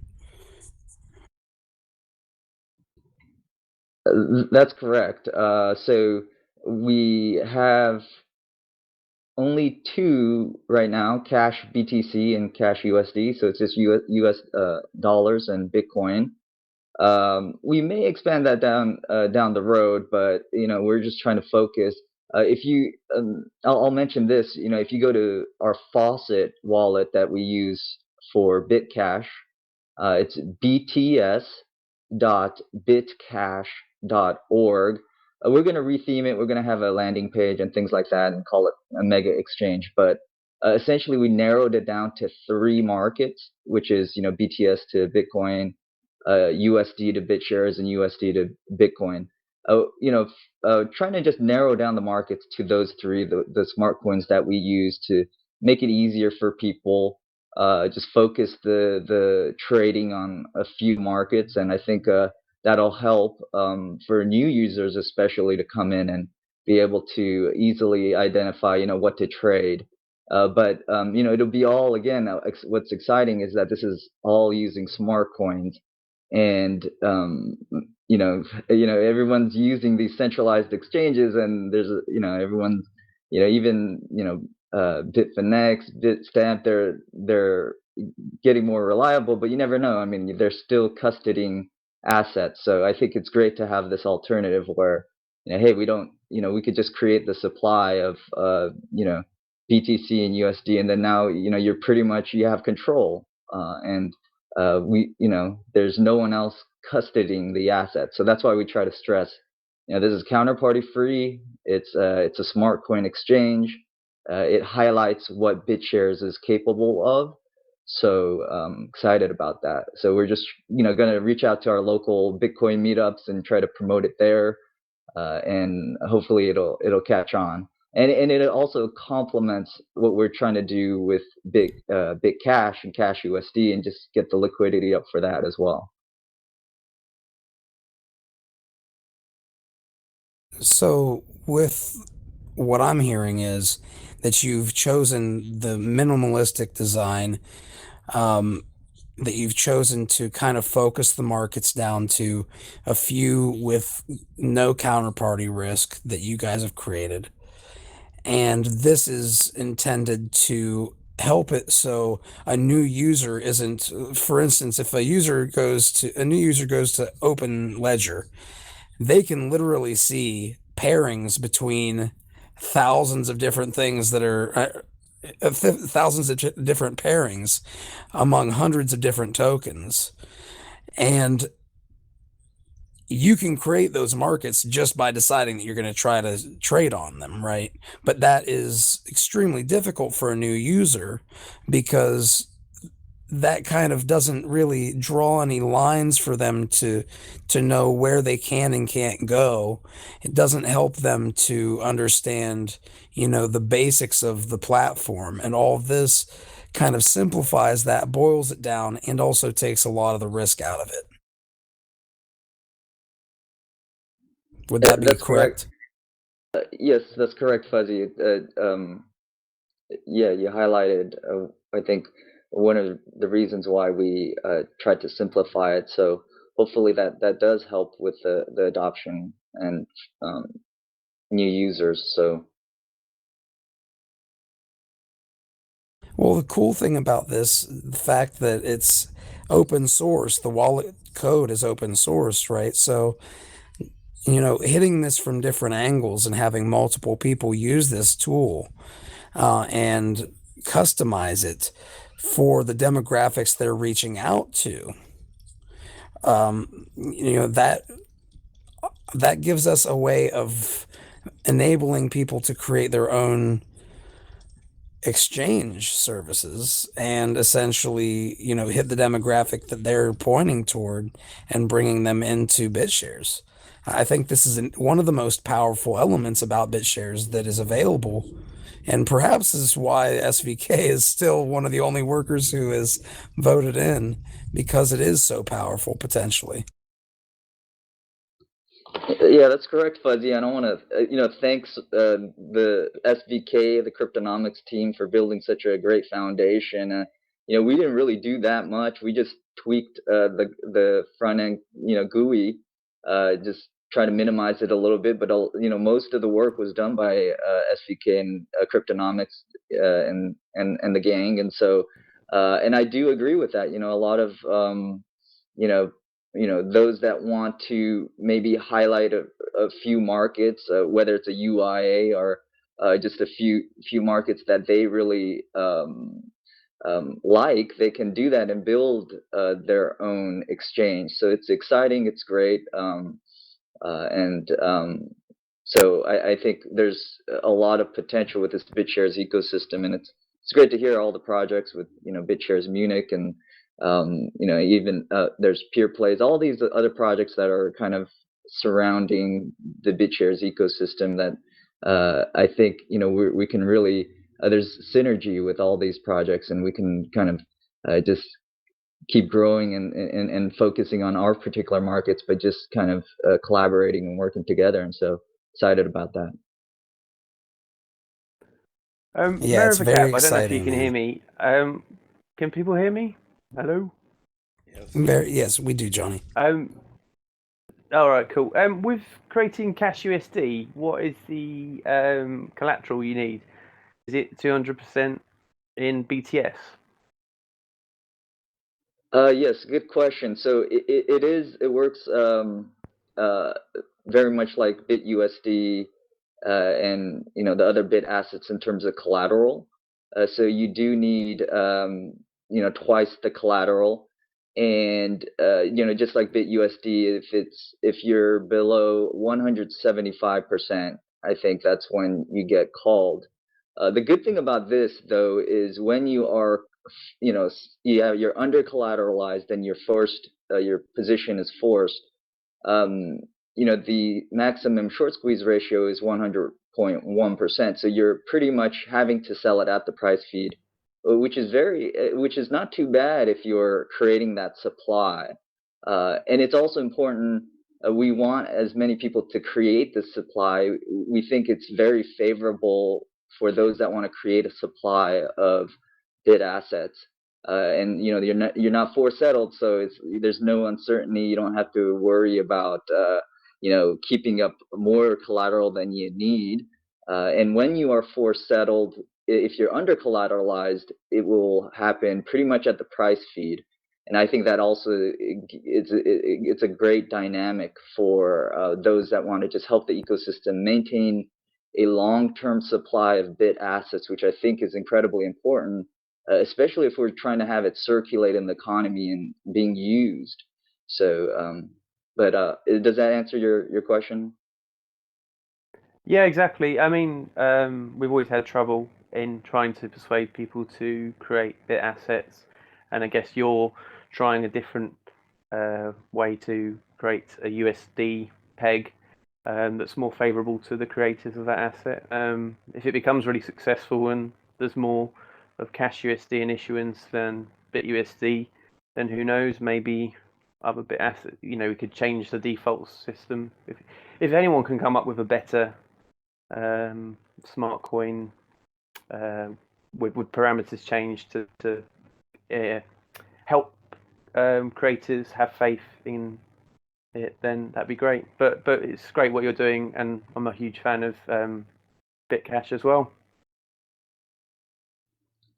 Speaker 4: That's correct. So we have only two right now: Cash BTC and Cash USD. So it's just US dollars and Bitcoin. We may expand that down the road, but we're just trying to focus. If you, I'll mention this. If you go to our faucet wallet that we use for BitCash, it's bts.bitcash.org. We're going to retheme it. We're going to have a landing page and things like that and call it a mega exchange. But essentially, we narrowed it down to three markets, which is BTS to Bitcoin, USD to BitShares, and USD to Bitcoin. Trying to just narrow down the markets to those three, the smart coins that we use to make it easier for people. Just focus the trading on a few markets, and I think that'll help for new users, especially, to come in and be able to easily identify, what to trade. But it'll be all, again, what's exciting is that this is all using smart coins, and everyone's using these centralized exchanges, and there's everyone's even Bitfinex, Bitstamp, they're getting more reliable, but you never know. I mean, they're still custodying assets. So I think it's great to have this alternative where, hey, we don't, we could just create the supply of, BTC and USD, and then now, you're pretty much, you have control, and there's no one else custodying the asset. So that's why we try to stress, this is counterparty free. It's a smart coin exchange. It highlights what BitShares is capable of. So excited about that. So we're just going to reach out to our local Bitcoin meetups and try to promote it there, and hopefully it'll catch on. And it also complements what we're trying to do with BitCash and Cash USD, and just get the liquidity up for that as well.
Speaker 1: So with what I'm hearing is that you've chosen the minimalistic design, that you've chosen to kind of focus the markets down to a few with no counterparty risk that you guys have created. And this is intended to help it so a new user isn't, for instance, if a new user goes to open Ledger, they can literally see pairings between thousands of different things that are thousands of different pairings among hundreds of different tokens. And you can create those markets just by deciding that you're going to try to trade on them, right? But that is extremely difficult for a new user, because that kind of doesn't really draw any lines for them to know where they can and can't go. It doesn't help them to understand, the basics of the platform, and all of this kind of simplifies that, boils it down, and also takes a lot of the risk out of it. Would that be
Speaker 4: That's
Speaker 1: correct?
Speaker 4: Yes, that's correct, Fuzzy. Yeah, you highlighted, I think, one of the reasons why we tried to simplify it. So hopefully that does help with the adoption and new users. So.
Speaker 1: Well, the cool thing about this, the fact that it's open source, the wallet code is open source, right? So, hitting this from different angles and having multiple people use this tool and customize it for the demographics they're reaching out to, that gives us a way of enabling people to create their own exchange services and essentially, hit the demographic that they're pointing toward and bringing them into BitShares. I think this is one of the most powerful elements about BitShares that is available, and perhaps is why SVK is still one of the only workers who is voted in, because it is so powerful potentially.
Speaker 4: Yeah, that's correct, Fuzzy. I don't want to, thanks the SVK, the Cryptonomics team, for building such a great foundation. We didn't really do that much. We just tweaked the front end, GUI, just try to minimize it a little bit. But most of the work was done by SVK and Cryptonomics and the gang. And so, and I do agree with that. A lot of those that want to maybe highlight a few markets, whether it's a UIA or just a few markets that they really like, they can do that and build their own exchange. So it's exciting, it's great, so I think there's a lot of potential with this BitShares ecosystem, and it's great to hear all the projects with BitShares Munich, and even there's Peerplays, all these other projects that are kind of surrounding the BitShares ecosystem that I think we can really there's synergy with all these projects, and we can kind of just keep growing and focusing on our particular markets, but just kind of collaborating and working together. And so excited about that.
Speaker 1: Yeah, it's very
Speaker 12: Merivercap, I don't know if you
Speaker 1: exciting,
Speaker 12: can hear me. Can people hear me? Hello?
Speaker 1: Yes, we do, Johnny.
Speaker 12: All right, cool. With creating Cash USD, what is the collateral you need? Is it 200% in BTS?
Speaker 4: Yes, good question. So it works very much like BitUSD and the other bit assets in terms of collateral. So you do need twice the collateral. And just like BitUSD, if you're below 175%, I think that's when you get called. The good thing about this, though, is when you are, you're under collateralized and you're forced, your position is forced. The maximum short squeeze ratio is 100.1%. So you're pretty much having to sell it at the price feed, which is not too bad if you're creating that supply. And it's also important. We want as many people to create the supply. We think it's very favorable for those that want to create a supply of bit assets. And you're not force settled, so there's no uncertainty. You don't have to worry about keeping up more collateral than you need. And when you are force settled, if you're under collateralized, it will happen pretty much at the price feed. And I think that also it's a great dynamic for those that want to just help the ecosystem maintain a long-term supply of bit assets, which I think is incredibly important, especially if we're trying to have it circulate in the economy and being used. So, does that answer your question?
Speaker 12: Yeah, exactly. I mean, we've always had trouble in trying to persuade people to create bit assets, and I guess you're trying a different way to create a USD peg that's more favorable to the creators of that asset. If it becomes really successful and there's more of Cash USD and issuance than BitUSD, then who knows? Maybe other bit assets. We could change the default system. If anyone can come up with a better smart coin with parameters changed to help creators have faith in it, then that'd be great. But it's great what you're doing, and I'm a huge fan of BitCash as well.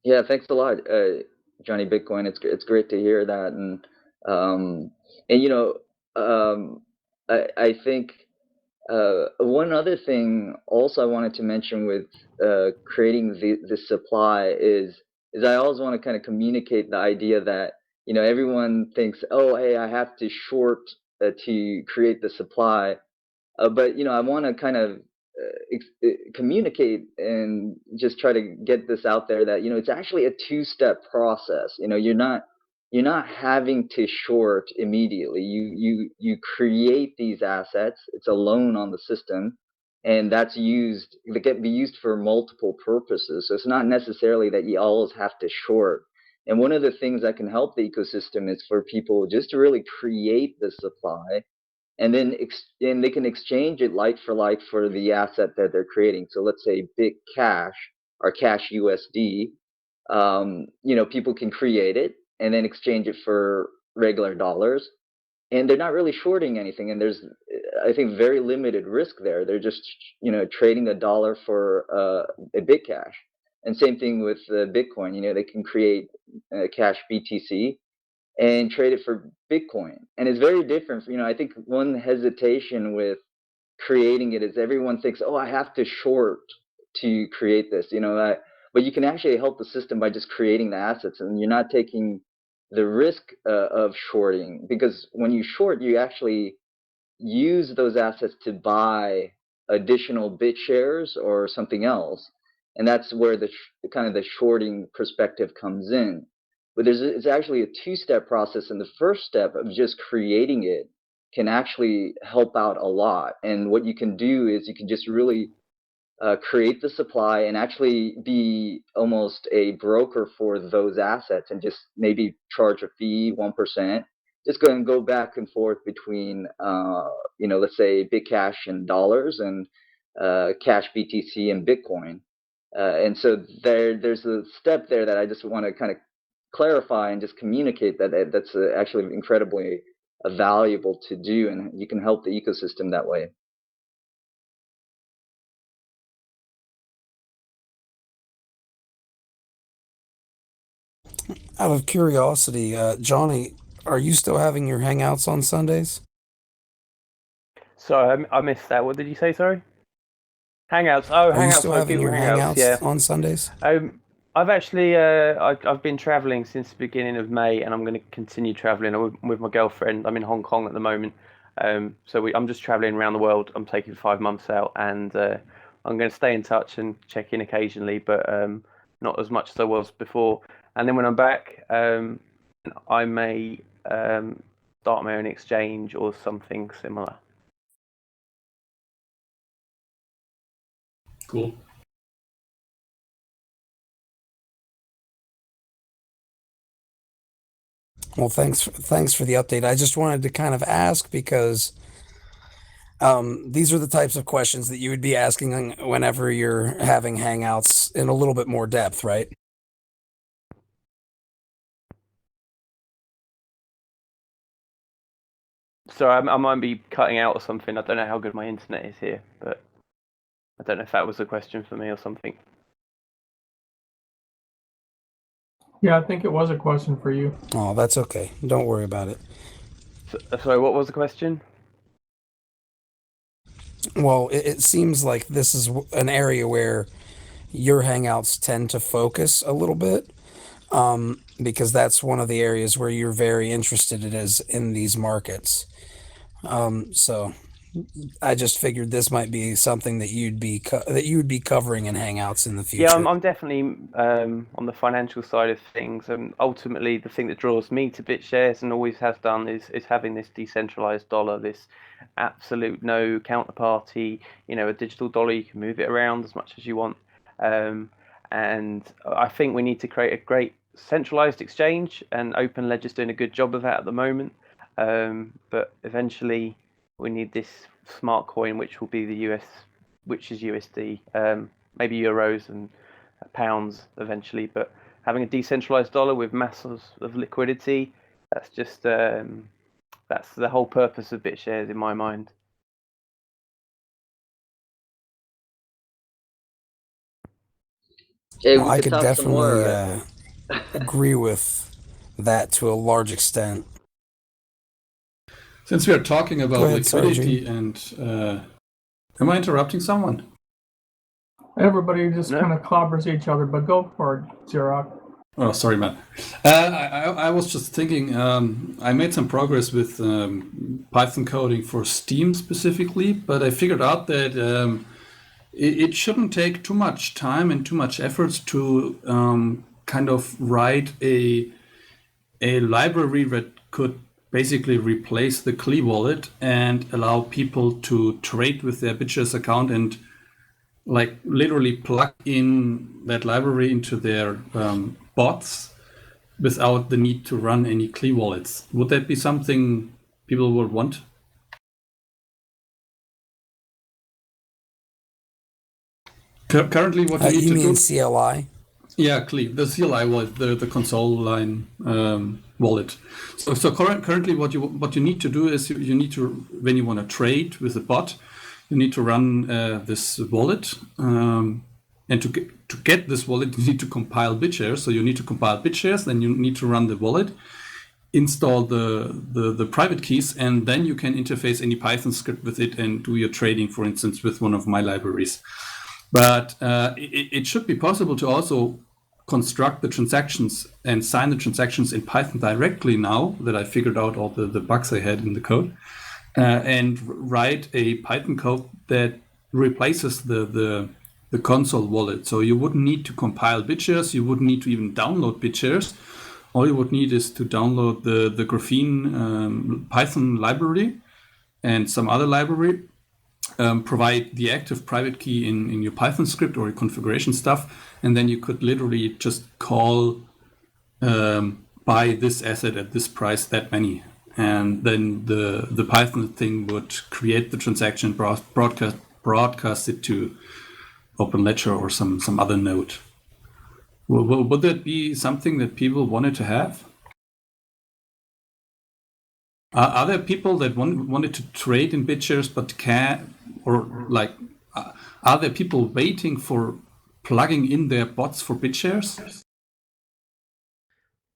Speaker 4: Yeah, thanks a lot, Johnny Bitcoin. It's great to hear that, I think one other thing also I wanted to mention with creating the supply is I always want to kind of communicate the idea that everyone thinks, oh, hey, I have to short to create the supply, but I want to kind of communicate and just try to get this out there that it's actually a two-step process. You're not having to short immediately. You create these assets. It's a loan on the system, and they can be used for multiple purposes. So it's not necessarily that you always have to short. And one of the things that can help the ecosystem is for people just to really create the supply, and then they can exchange it like for the asset that they're creating. So let's say BitCash or Cash USD. People can create it and then exchange it for regular dollars, and they're not really shorting anything. And there's, I think, very limited risk there. They're just trading a dollar for a BitCash. And same thing with Bitcoin. They can create Cash BTC and trade it for Bitcoin. And it's very different. I think one hesitation with creating it is everyone thinks, oh, I have to short to create this, but you can actually help the system by just creating the assets, and you're not taking the risk of shorting, because when you short, you actually use those assets to buy additional BitShares or something else. And that's where the kind of the shorting perspective comes in. But it's actually a two-step process, and the first step of just creating it can actually help out a lot. And what you can do is you can just really create the supply and actually be almost a broker for those assets, and just maybe charge a fee, 1%. Just go back and forth between, let's say BitCash and dollars, and Cash BTC and Bitcoin. And so there's a step there that I just want to kind of clarify and just communicate that's actually incredibly valuable to do, and you can help the ecosystem that way.
Speaker 1: Out of curiosity, Johnny, are you still having your hangouts on Sundays?
Speaker 12: Sorry, I missed that. What did you say? Sorry. Hangouts. Oh,
Speaker 1: Are you
Speaker 12: Hangouts.
Speaker 1: still
Speaker 12: I
Speaker 1: having
Speaker 12: do
Speaker 1: your
Speaker 12: Hangouts.
Speaker 1: hangouts
Speaker 12: Yeah.
Speaker 1: on Sundays?
Speaker 12: I've actually I've been traveling since the beginning of May, and I'm going to continue traveling with my girlfriend. I'm in Hong Kong at the moment, so I'm just traveling around the world. I'm taking 5 months out, and I'm going to stay in touch and check in occasionally, but not as much as I was before. And then when I'm back, I may start my own exchange or something similar.
Speaker 8: Cool.
Speaker 1: Well, thanks for the update. I just wanted to kind of ask because these are the types of questions that you would be asking whenever you're having hangouts in a little bit more depth, right?
Speaker 12: So I might be cutting out or something. I don't know how good my internet is here, but I don't know if that was a question for me or something.
Speaker 9: Yeah, I think it was a question for you.
Speaker 1: Oh, that's okay. Don't worry about it.
Speaker 12: Sorry, what was the question?
Speaker 1: Well, it seems like this is an area where your hangouts tend to focus a little bit, because that's one of the areas where you're very interested in these markets. So I just figured this might be something that you'd be covering in hangouts in the future.
Speaker 12: Yeah, I'm definitely on the financial side of things, and ultimately the thing that draws me to BitShares and always has done is having this decentralized dollar, this absolute no counterparty, a digital dollar. You can move it around as much as you want, and I think we need to create a great centralized exchange, and OpenLedger's doing a good job of that at the moment. But eventually we need this smart coin, which will be the US, which is USD, maybe euros and pounds eventually. But having a decentralized dollar with masses of liquidity, that's just that's the whole purpose of BitShares in my mind.
Speaker 4: Hey,
Speaker 1: Well,
Speaker 4: we
Speaker 1: I
Speaker 4: could
Speaker 1: could
Speaker 4: talk some more.
Speaker 1: definitely agree with that to a large extent.
Speaker 8: Since we are talking about
Speaker 1: Go ahead,
Speaker 8: liquidity and am I interrupting someone?
Speaker 9: Everybody just kind of clobbers each other, but go for it, Xerox.
Speaker 8: Oh, sorry, man. I was just thinking, I made some progress with Python coding for Steem specifically, but I figured out that it shouldn't take too much time and too much effort to kind of write a library that could basically replace the Klee wallet and allow people to trade with their BitShares account and like literally plug in that library into their bots without the need to run any Klee wallets. Would that be something people would want? Currently, what you need
Speaker 1: you
Speaker 8: to
Speaker 1: mean
Speaker 8: do...
Speaker 1: CLI?
Speaker 8: Yeah, Klee, the CLI wallet, the console line wallet. So currently, what you need to do is you need to, when you want to trade with a bot, you need to run this wallet, and to get this wallet, you need to compile BitShares. So you need to compile BitShares, then you need to run the wallet, install the private keys, and then you can interface any Python script with it and do your trading, for instance, with one of my libraries. But it should be possible to also construct the transactions and sign the transactions in Python directly now that I figured out all the bugs I had in the code, and write a Python code that replaces the console wallet. So you wouldn't need to compile BitShares, you wouldn't need to even download BitShares. All you would need is to download the Graphene Python library and some other library, provide the active private key in your Python script or your configuration stuff, and then you could literally just call buy this asset at this price, that many. And then the Python thing would create the transaction, broadcast it to OpenLedger or some other node. Would that be something that people wanted to have? Are there people that wanted to trade in BitShares but can't, or like, are there people waiting for plugging in their bots for BitShares?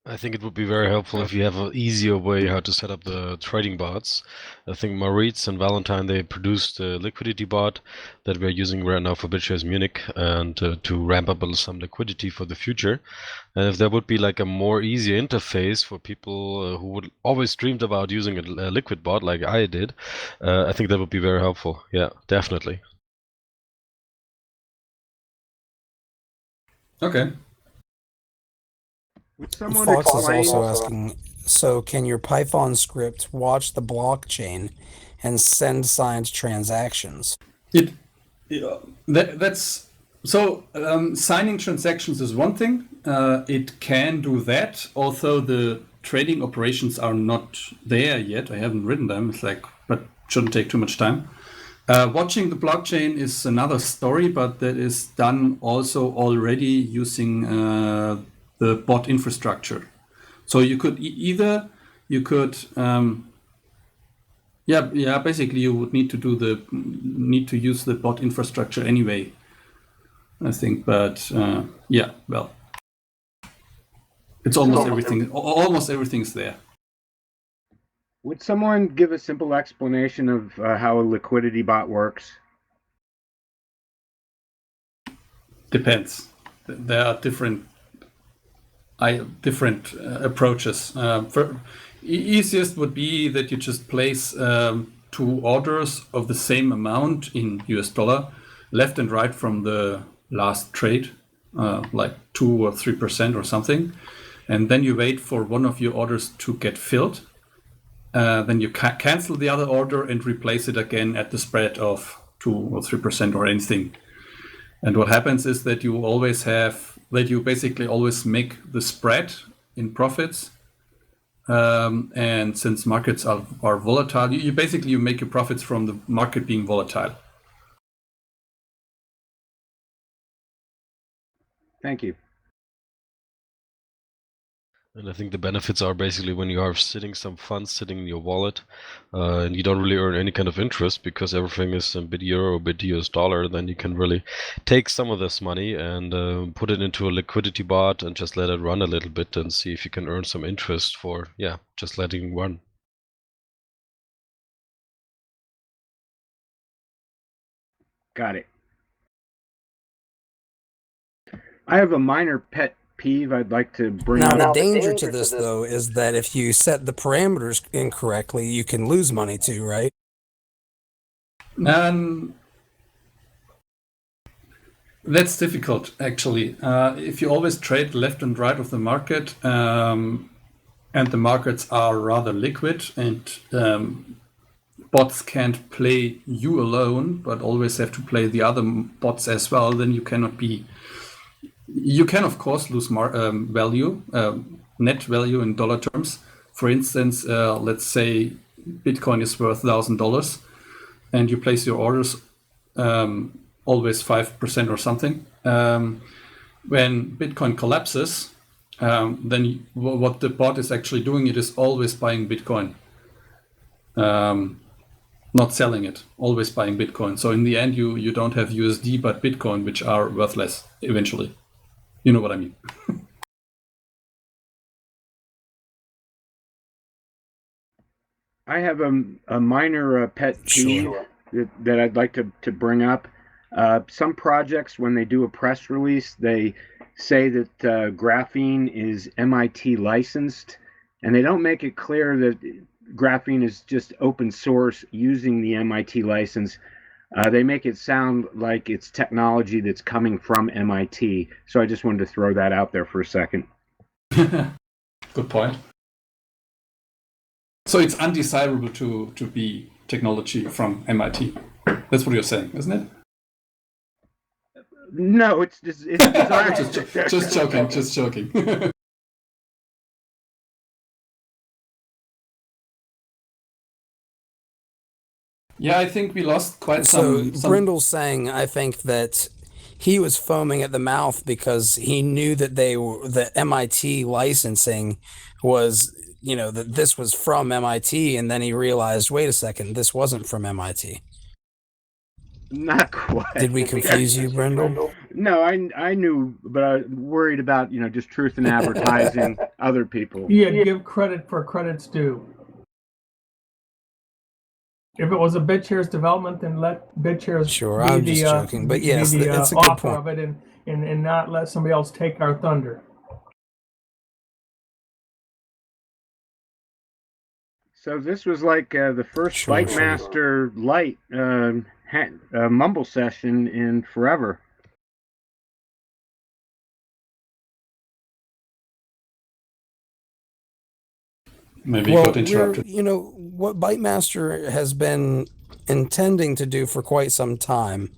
Speaker 5: I think it would be very helpful if you have an easier way how to set up the trading bots. I think Maritz and Valentine, they produced a liquidity bot that we're using right now for BitShares Munich and to ramp up some liquidity for the future. And if there would be like a more easier interface for people who would always dreamed about using a liquid bot like I did, I think that would be very helpful. Yeah, definitely.
Speaker 8: Okay.
Speaker 7: Would someone
Speaker 1: Fox is
Speaker 7: explain?
Speaker 1: also asking, so can your Python script watch the blockchain and send signed transactions?
Speaker 8: That's so. Signing transactions is one thing. It can do that. Although the trading operations are not there yet. I haven't written them. It's like, but shouldn't take too much time. Watching the blockchain is another story, but that is done also already using the bot infrastructure. So you could basically you would need to use the bot infrastructure anyway, I think. But well, it's almost everything. Almost everything's there.
Speaker 7: Would someone give a simple explanation of how a liquidity bot works?
Speaker 8: Depends. There are different approaches. Easiest would be that you just place 2 orders of the same amount in US dollar, left and right from the last trade, like 2 or 3% or something, and then you wait for one of your orders to get filled. Then you cancel the other order and replace it again at the spread of 2 or 3% or anything. And what happens is that you basically always make the spread in profits. And since markets are volatile, you basically make your profits from the market being volatile.
Speaker 7: Thank you.
Speaker 5: And I think the benefits are basically when you have some funds sitting in your wallet, and you don't really earn any kind of interest because everything is a bit euro, a bit US dollar, then you can really take some of this money and put it into a liquidity bot and just let it run a little bit and see if you can earn some interest for, just letting it run.
Speaker 7: Got it. I have a minor pet peeve I'd like to bring up.
Speaker 1: Now, the danger to this, though, is that if you set the parameters incorrectly, you can lose money too, right?
Speaker 8: That's difficult, actually. If you always trade left and right of the market, and the markets are rather liquid, and bots can't play you alone, but always have to play the other bots as well, then you cannot be... You can, of course, lose value, net value in dollar terms. For instance, let's say Bitcoin is worth $1,000 and you place your orders always 5% or something. When Bitcoin collapses, then what the bot is actually doing, it is always buying Bitcoin, not selling it, always buying Bitcoin. So in the end, you don't have USD, but Bitcoin, which are worth less eventually. You know what I mean?
Speaker 7: I have a minor pet peeve that I'd like to bring up. Some projects, when they do a press release, they say that graphene is MIT licensed, and they don't make it clear that graphene is just open source using the MIT license. They make it sound like it's technology that's coming from MIT. So I just wanted to throw that out there for a second.
Speaker 8: Good point. So it's undesirable to be technology from MIT. That's what you're saying, isn't it?
Speaker 7: No, it's designed.
Speaker 8: Just joking. Yeah, I think we lost quite some.
Speaker 1: So Brindle's saying, I think that he was foaming at the mouth because he knew that the MIT licensing was, that this was from MIT, and then he realized, wait a second, this wasn't from MIT.
Speaker 7: Not quite.
Speaker 1: Did we confuse you, Brindle?
Speaker 7: No, I knew, but I worried about just truth in advertising other people.
Speaker 9: Yeah, give credit for credit's due. If it was a BitShares development, then let BitShares
Speaker 1: Sure,
Speaker 9: be
Speaker 1: I'm
Speaker 9: the
Speaker 1: just joking, but yes,
Speaker 9: be the
Speaker 1: it's a good
Speaker 9: author
Speaker 1: point.
Speaker 9: of it, and not let somebody else take our thunder.
Speaker 7: So this was like the first
Speaker 1: Sure,
Speaker 7: Bytemaster Lite mumble session in forever.
Speaker 8: Maybe
Speaker 1: Well,
Speaker 8: got interrupted.
Speaker 1: what Bytemaster has been intending to do for quite some time,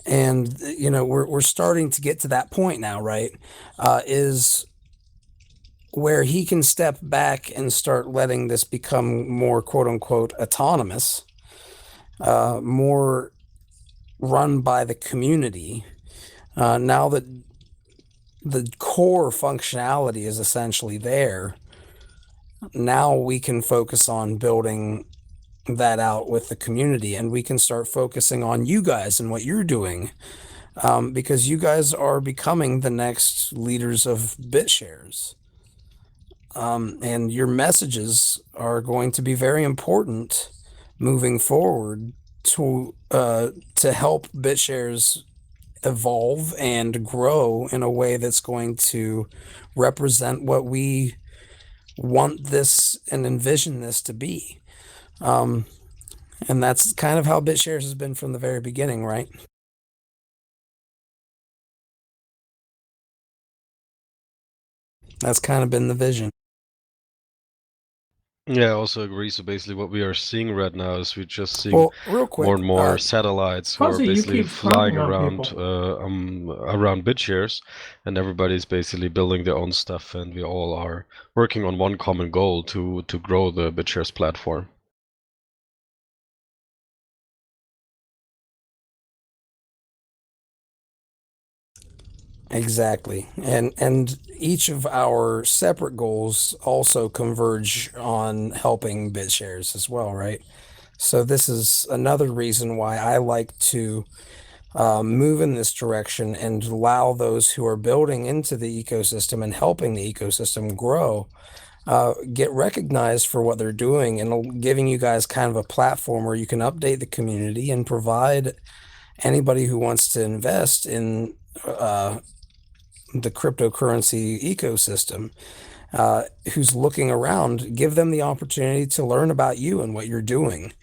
Speaker 1: and we're starting to get to that point now, right? Is where he can step back and start letting this become more quote unquote autonomous, more run by the community. Now that the core functionality is essentially there, now we can focus on building that out with the community, and we can start focusing on you guys and what you're doing, because you guys are becoming the next leaders of BitShares. And your messages are going to be very important moving forward to help BitShares evolve and grow in a way that's going to represent what we want this and envision this to be. And that's kind of how BitShares has been from the very beginning, right? That's kind of been the vision.
Speaker 5: Yeah, I also agree. So basically what we are seeing right now is we're just seeing
Speaker 1: real quick,
Speaker 5: more and more satellites who are
Speaker 9: Fuzzy, you
Speaker 5: basically
Speaker 9: keep
Speaker 5: flying
Speaker 9: clowning on
Speaker 5: around
Speaker 9: people.
Speaker 5: around BitShares, and everybody's basically building their own stuff, and we all are working on one common goal to grow the BitShares platform.
Speaker 1: Exactly. And each of our separate goals also converge on helping BitShares as well, right? So this is another reason why I like to move in this direction and allow those who are building into the ecosystem and helping the ecosystem grow get recognized for what they're doing, and giving you guys kind of a platform where you can update the community and provide anybody who wants to invest in the cryptocurrency ecosystem, who's looking around, give them the opportunity to learn about you and what you're doing.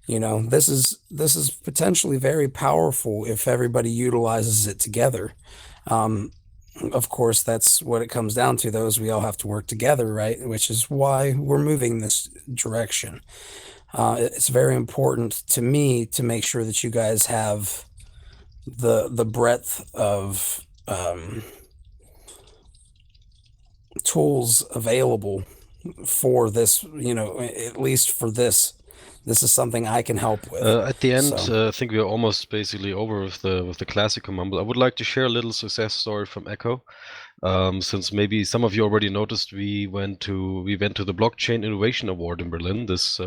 Speaker 1: This is potentially very powerful if everybody utilizes it together. Of course, that's what it comes down to, though, is we all have to work together, right? Which is why we're moving this direction. It's very important to me to make sure that you guys have the breadth of tools available for this, at least for this. This is something I can help with.
Speaker 5: At the end,
Speaker 1: So,
Speaker 5: I think we're almost basically over with the classical mumble. I would like to share a little success story from Echo. Since maybe some of you already noticed, we went to the Blockchain Innovation Award in Berlin this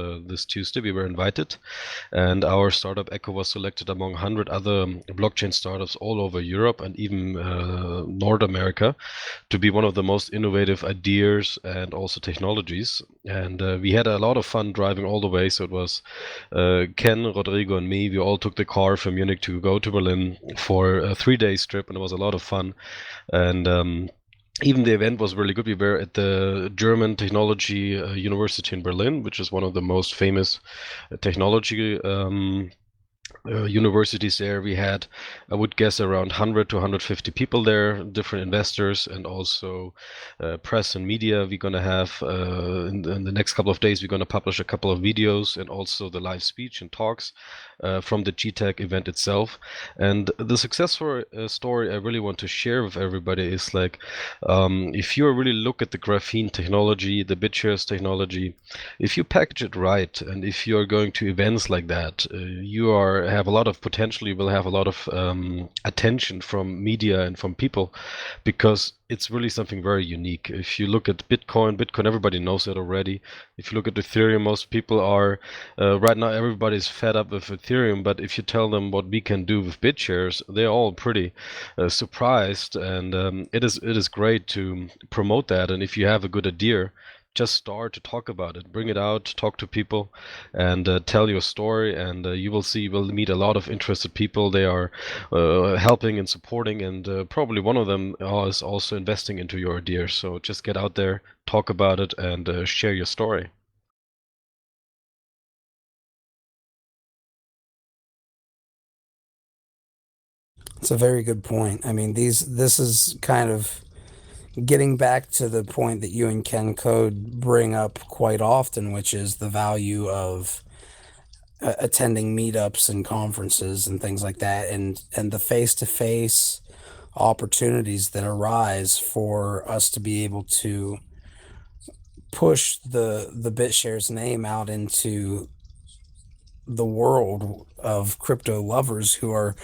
Speaker 5: Tuesday. We were invited, and our startup Echo was selected among 100 other blockchain startups all over Europe and even North America to be one of the most innovative ideas and also technologies. And we had a lot of fun driving all the way. So it was Ken, Rodrigo, and me. We all took the car from Munich to go to Berlin for a 3-day trip, and it was a lot of fun. And even the event was really good. We were at the German Technology University in Berlin, which is one of the most famous technology universities there. We had, I would guess, around 100 to 150 people there, different investors, and also press and media. We're going to have, in the next couple of days, we're going to publish a couple of videos and also the live speech and talks from the GTech event itself. And the success story I really want to share with everybody is like, if you really look at the graphene technology, the BitShares technology, if you package it right, and if you're going to events like that, you are have a lot of potential. You will have a lot of attention from media and from people, because it's really something very unique. If you look at Bitcoin, everybody knows it already. If you look at Ethereum, most people are right now, everybody's fed up with Ethereum, but if you tell them what we can do with BitShares, they're all pretty surprised, and it is great to promote that. And if you have a good idea, just start to talk about it, bring it out, talk to people, and tell your story, and you will see, you will meet a lot of interested people. They are helping and supporting, and probably one of them is also investing into your idea. So just get out there, talk about it, and share your story.
Speaker 1: It's a very good point. I mean, this is kind of getting back to the point that you and Kencode bring up quite often, which is the value of attending meetups and conferences and things like that, and the face-to-face opportunities that arise for us to be able to push the BitShares name out into the world of crypto lovers who are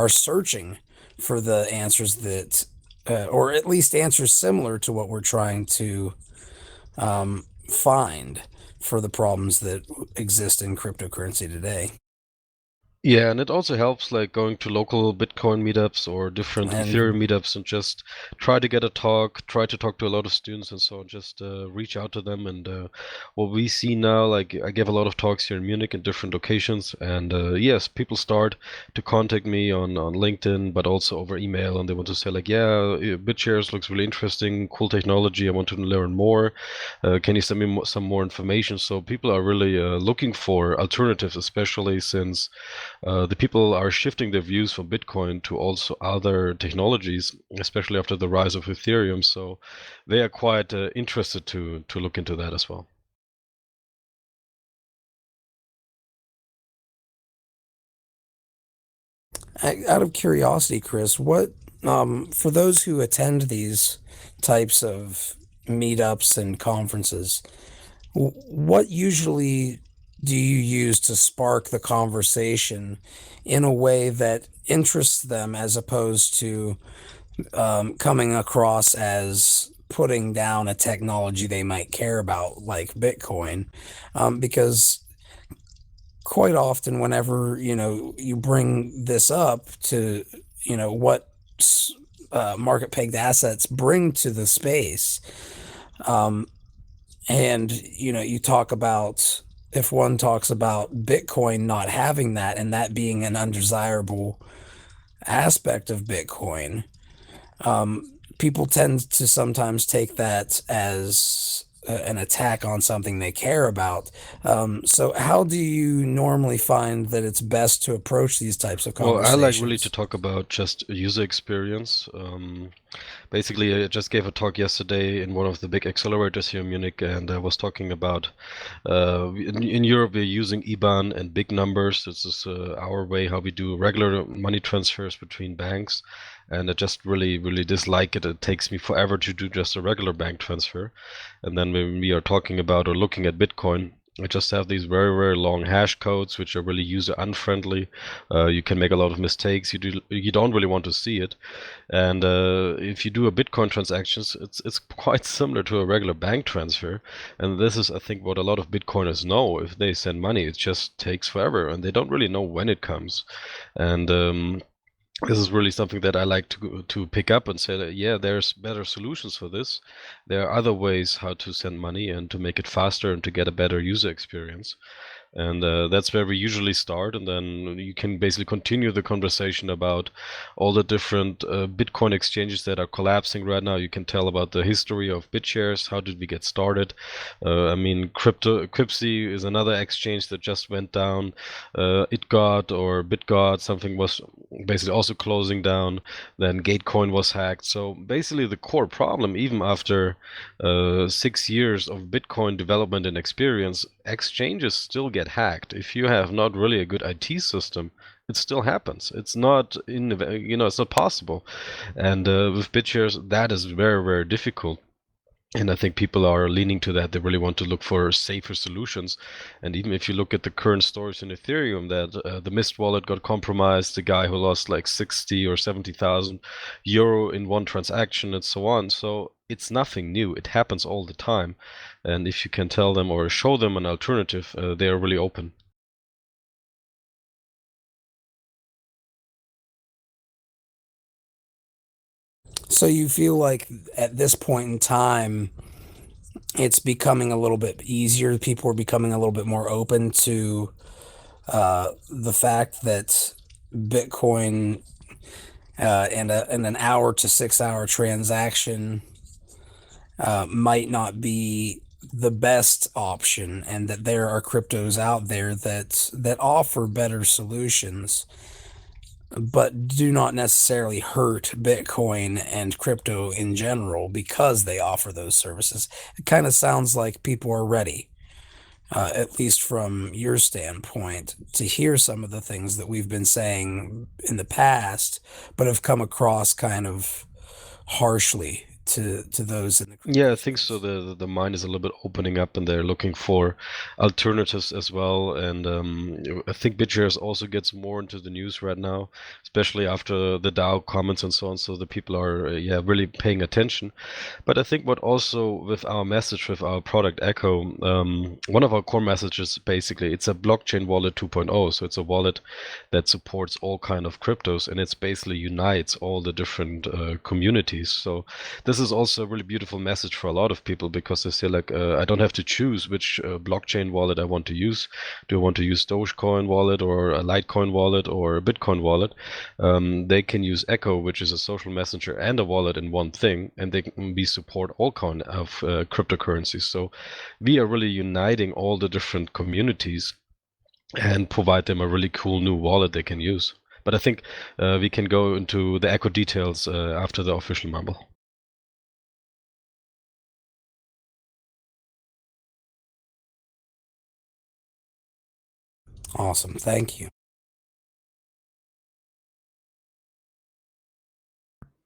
Speaker 1: searching for the answers that or at least answers similar to what we're trying to find for the problems that exist in cryptocurrency today.
Speaker 5: Yeah, and it also helps, like going to local Bitcoin meetups or different Ethereum meetups, and just try to get a talk, try to talk to a lot of students, and so just reach out to them. And what we see now, like I give a lot of talks here in Munich in different locations, and yes, people start to contact me on LinkedIn, but also over email, and they want to say like, yeah, BitShares looks really interesting, cool technology, I want to learn more. Can you send me some more information? So people are really looking for alternatives, especially since the people are shifting their views from Bitcoin to also other technologies, especially after the rise of Ethereum. So they are quite interested to look into that as well.
Speaker 1: Out of curiosity, Chris, what for those who attend these types of meetups and conferences, what usually do you use to spark the conversation in a way that interests them, as opposed to coming across as putting down a technology they might care about, like Bitcoin? Because quite often, whenever you bring this up to what market pegged assets bring to the space, and you talk about, if one talks about Bitcoin not having that and that being an undesirable aspect of Bitcoin, people tend to sometimes take that as an attack on something they care about. So how do you normally find that it's best to approach these types of
Speaker 5: Well, I
Speaker 1: conversations?
Speaker 5: like really to talk about just user experience. Basically, I just gave a talk yesterday in one of the big accelerators here in Munich, and I was talking about in Europe we're using IBAN and big numbers. This is our way how we do regular money transfers between banks, and I just really dislike it. It takes me forever to do just a regular bank transfer, and then when we are talking about or looking at Bitcoin, I just have these very long hash codes which are really user unfriendly. You can make a lot of mistakes. You don't really want to see it. And if you do a Bitcoin transactions, it's quite similar to a regular bank transfer. And this is, I think, what a lot of Bitcoiners know. If they send money, it just takes forever, and they don't really know when it comes. And this is really something that I like to pick up and say that, yeah, there's better solutions for this. There are other ways how to send money and to make it faster and to get a better user experience. And that's where we usually start, and then you can basically continue the conversation about all the different Bitcoin exchanges that are collapsing right now. You can tell about the history of BitShares. How did we get started? I mean, Cryptsy is another exchange that just went down. BitGot, something was basically also closing down. Then Gatecoin was hacked. So basically the core problem, even after 6 years of Bitcoin development and experience, exchanges still get hacked. If you have not really a good IT system, it still happens. It's not it's not possible. And with BitShares, that is very difficult. And I think people are leaning to that. They really want to look for safer solutions. And even if you look at the current stories in Ethereum, that the Mist wallet got compromised, the guy who lost like 60 or 70,000 euro in one transaction and so on. So it's nothing new. It happens all the time. And if you can tell them or show them an alternative, they are really open.
Speaker 1: So you feel like at this point in time, it's becoming a little bit easier. People are becoming a little bit more open to the fact that Bitcoin and an hour to 6 hour transaction might not be the best option, and that there are cryptos out there that offer better solutions, but do not necessarily hurt Bitcoin and crypto in general because they offer those services. It kind of sounds like people are ready, at least from your standpoint, to hear some of the things that we've been saying in the past, but have come across kind of harshly to those in the
Speaker 5: Yeah, I think so. The mind is a little bit opening up, and they're looking for alternatives as well. And I think BitShares also gets more into the news right now, especially after the DAO comments and so on. So the people are really paying attention. But I think what also with our message, with our product Echo, one of our core messages basically, it's a blockchain wallet 2.0. So it's a wallet that supports all kind of cryptos, and it's basically unites all the different communities. So this is also a really beautiful message for a lot of people, because they say like, I don't have to choose which blockchain wallet I want to use. Do I want to use Dogecoin wallet or a Litecoin wallet or a Bitcoin wallet? They can use Echo, which is a social messenger and a wallet in one thing, and they can support all kind of cryptocurrencies. So we are really uniting all the different communities and provide them a really cool new wallet they can use. But I think we can go into the Echo details after the official mumble.
Speaker 1: Awesome. Thank you.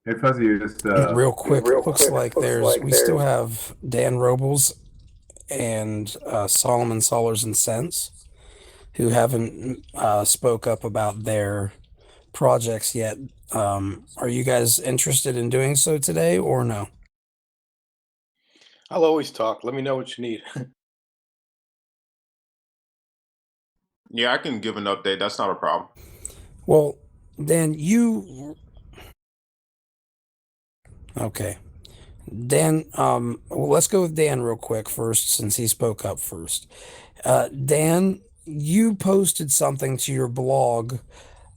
Speaker 10: Hey, Fuzzy, you just
Speaker 1: real quick, looks like we still have Dan Robles and Sollars And Sense, who haven't spoke up about their projects yet. Are you guys interested in doing so today or no?
Speaker 11: I'll always talk. Let me know what you need.
Speaker 13: Yeah, I can give an update. That's not a problem.
Speaker 1: Well, Dan, okay. Dan, well, let's go with Dan real quick first, since he spoke up first. Dan, you posted something to your blog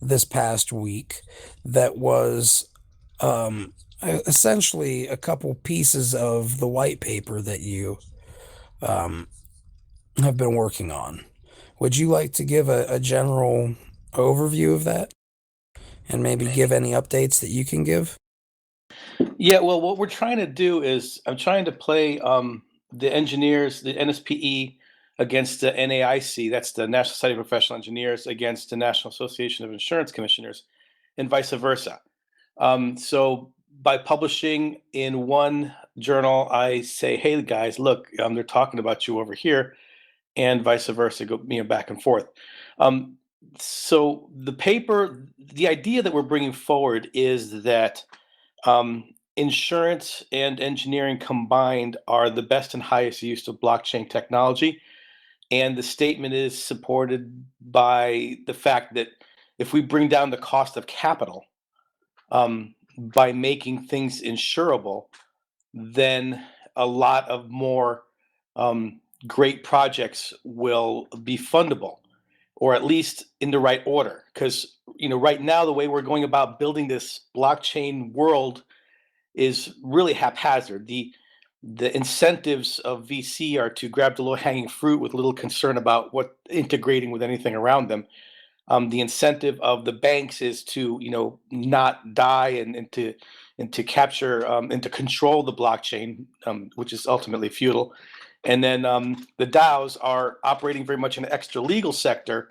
Speaker 1: this past week that was essentially a couple pieces of the white paper that you have been working on. Would you like to give a general overview of that, and maybe give any updates that you can give?
Speaker 11: Yeah, well, what we're trying to do is I'm trying to play the engineers, the NSPE, against the NAIC, that's the National Society of Professional Engineers, against the National Association of Insurance Commissioners, and vice versa. So by publishing in one journal, I say, hey, guys, look, they're talking about you over here, and vice versa, go back and forth. So the paper, the idea that we're bringing forward is that insurance and engineering combined are the best and highest use of blockchain technology. And the statement is supported by the fact that if we bring down the cost of capital by making things insurable, then a lot of more great projects will be fundable, or at least in the right order. Because right now, the way we're going about building this blockchain world is really haphazard. The incentives of VC are to grab the low-hanging fruit with little concern about what integrating with anything around them. The incentive of the banks is to not die and to capture and to control the blockchain, which is ultimately futile. And then the DAOs are operating very much in an extra legal sector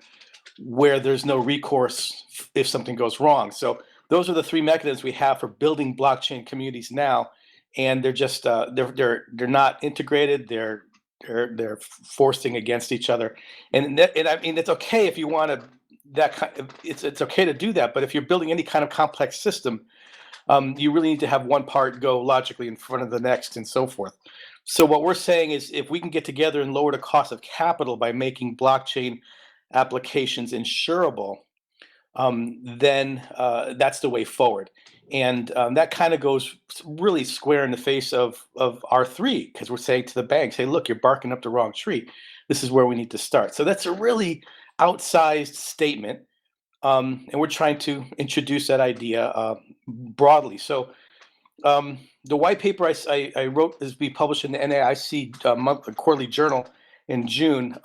Speaker 11: where there's no recourse if something goes wrong. So those are the three mechanisms we have for building blockchain communities now. and they're just they're not integrated. They're forcing against each other, and I mean it's okay if you want to it's okay to do that, but if you're building any kind of complex system, you really need to have one part go logically in front of the next and so forth. So what we're saying is if we can get together and lower the cost of capital by making blockchain applications insurable, then that's the way forward. And that kind of goes really square in the face of R3, because we're saying to the banks, hey, look, you're barking up the wrong tree. This is where we need to start. So that's a really outsized statement. And we're trying to introduce that idea broadly. So the white paper I wrote is be published in the NAIC quarterly journal in June,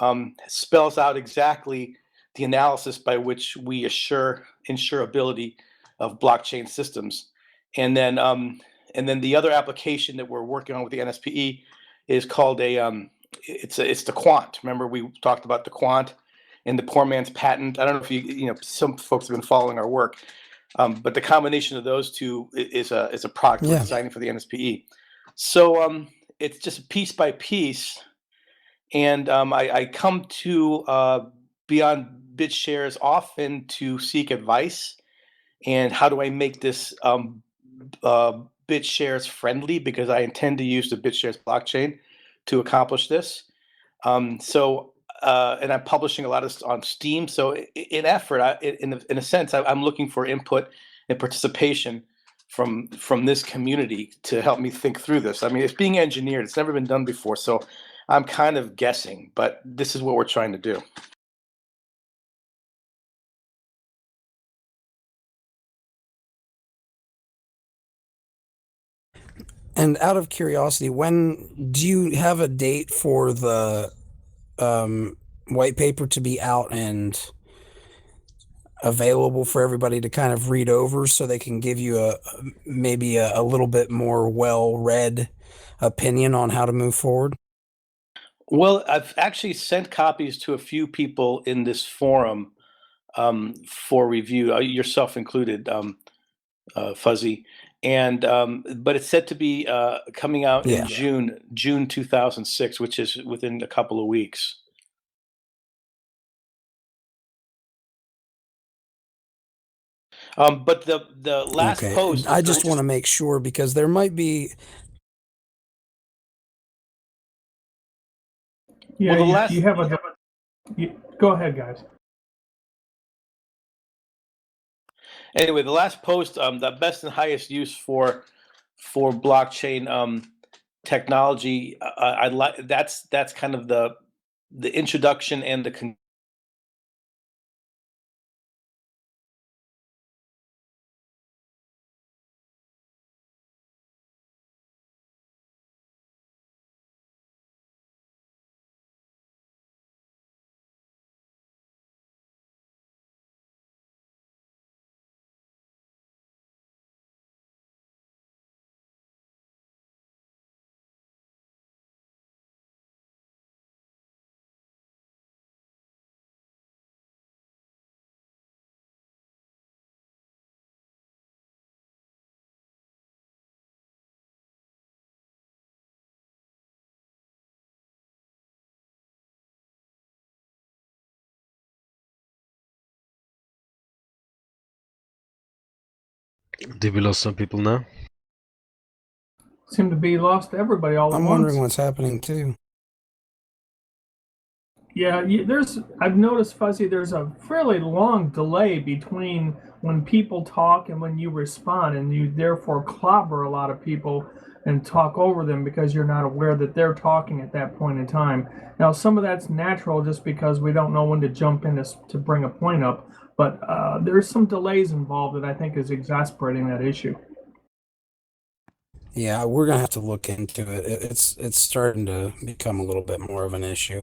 Speaker 11: spells out exactly the analysis by which we assure insurability of blockchain systems. And then the other application that we're working on with the NSPE is called it's the quant. Remember we talked about the quant and the poor man's patent. I don't know if you know, some folks have been following our work, but the combination of those two is a product we're designing for the NSPE. So it's just piece by piece, and I come to Beyond BitShares often to seek advice, and how do I make this BitShares friendly, because I intend to use the BitShares blockchain to accomplish this. And I'm publishing a lot of on Steem. So in effort, in a sense, I'm looking for input and participation from this community to help me think through this. I mean, it's being engineered. It's never been done before. So I'm kind of guessing, but this is what we're trying to do.
Speaker 1: And out of curiosity, when do you have a date for the white paper to be out and available for everybody to kind of read over, so they can give you maybe a little bit more well-read opinion on how to move forward?
Speaker 11: Well, I've actually sent copies to a few people in this forum for review, yourself included, Fuzzy. And but it's set to be coming out in June 2006, which is within a couple of weeks. But the last post,
Speaker 1: I just want to make sure, because there might be.
Speaker 9: Yeah,
Speaker 11: well,
Speaker 9: you have a. Go ahead, guys.
Speaker 11: Anyway, the last post, the best and highest use for blockchain technology, I like. That's kind of the introduction and the
Speaker 5: Did we lose some people now?
Speaker 9: Seem to be lost everybody all at once.
Speaker 1: I'm wondering what's happening too.
Speaker 9: Yeah, I've noticed, Fuzzy, there's a fairly long delay between when people talk and when you respond, and you therefore clobber a lot of people and talk over them because you're not aware that they're talking at that point in time. Now, some of that's natural just because we don't know when to jump in to bring a point up, but there's some delays involved that I think is exasperating that issue.
Speaker 1: Yeah, we're gonna have to look into it. It's starting to become a little bit more of an issue.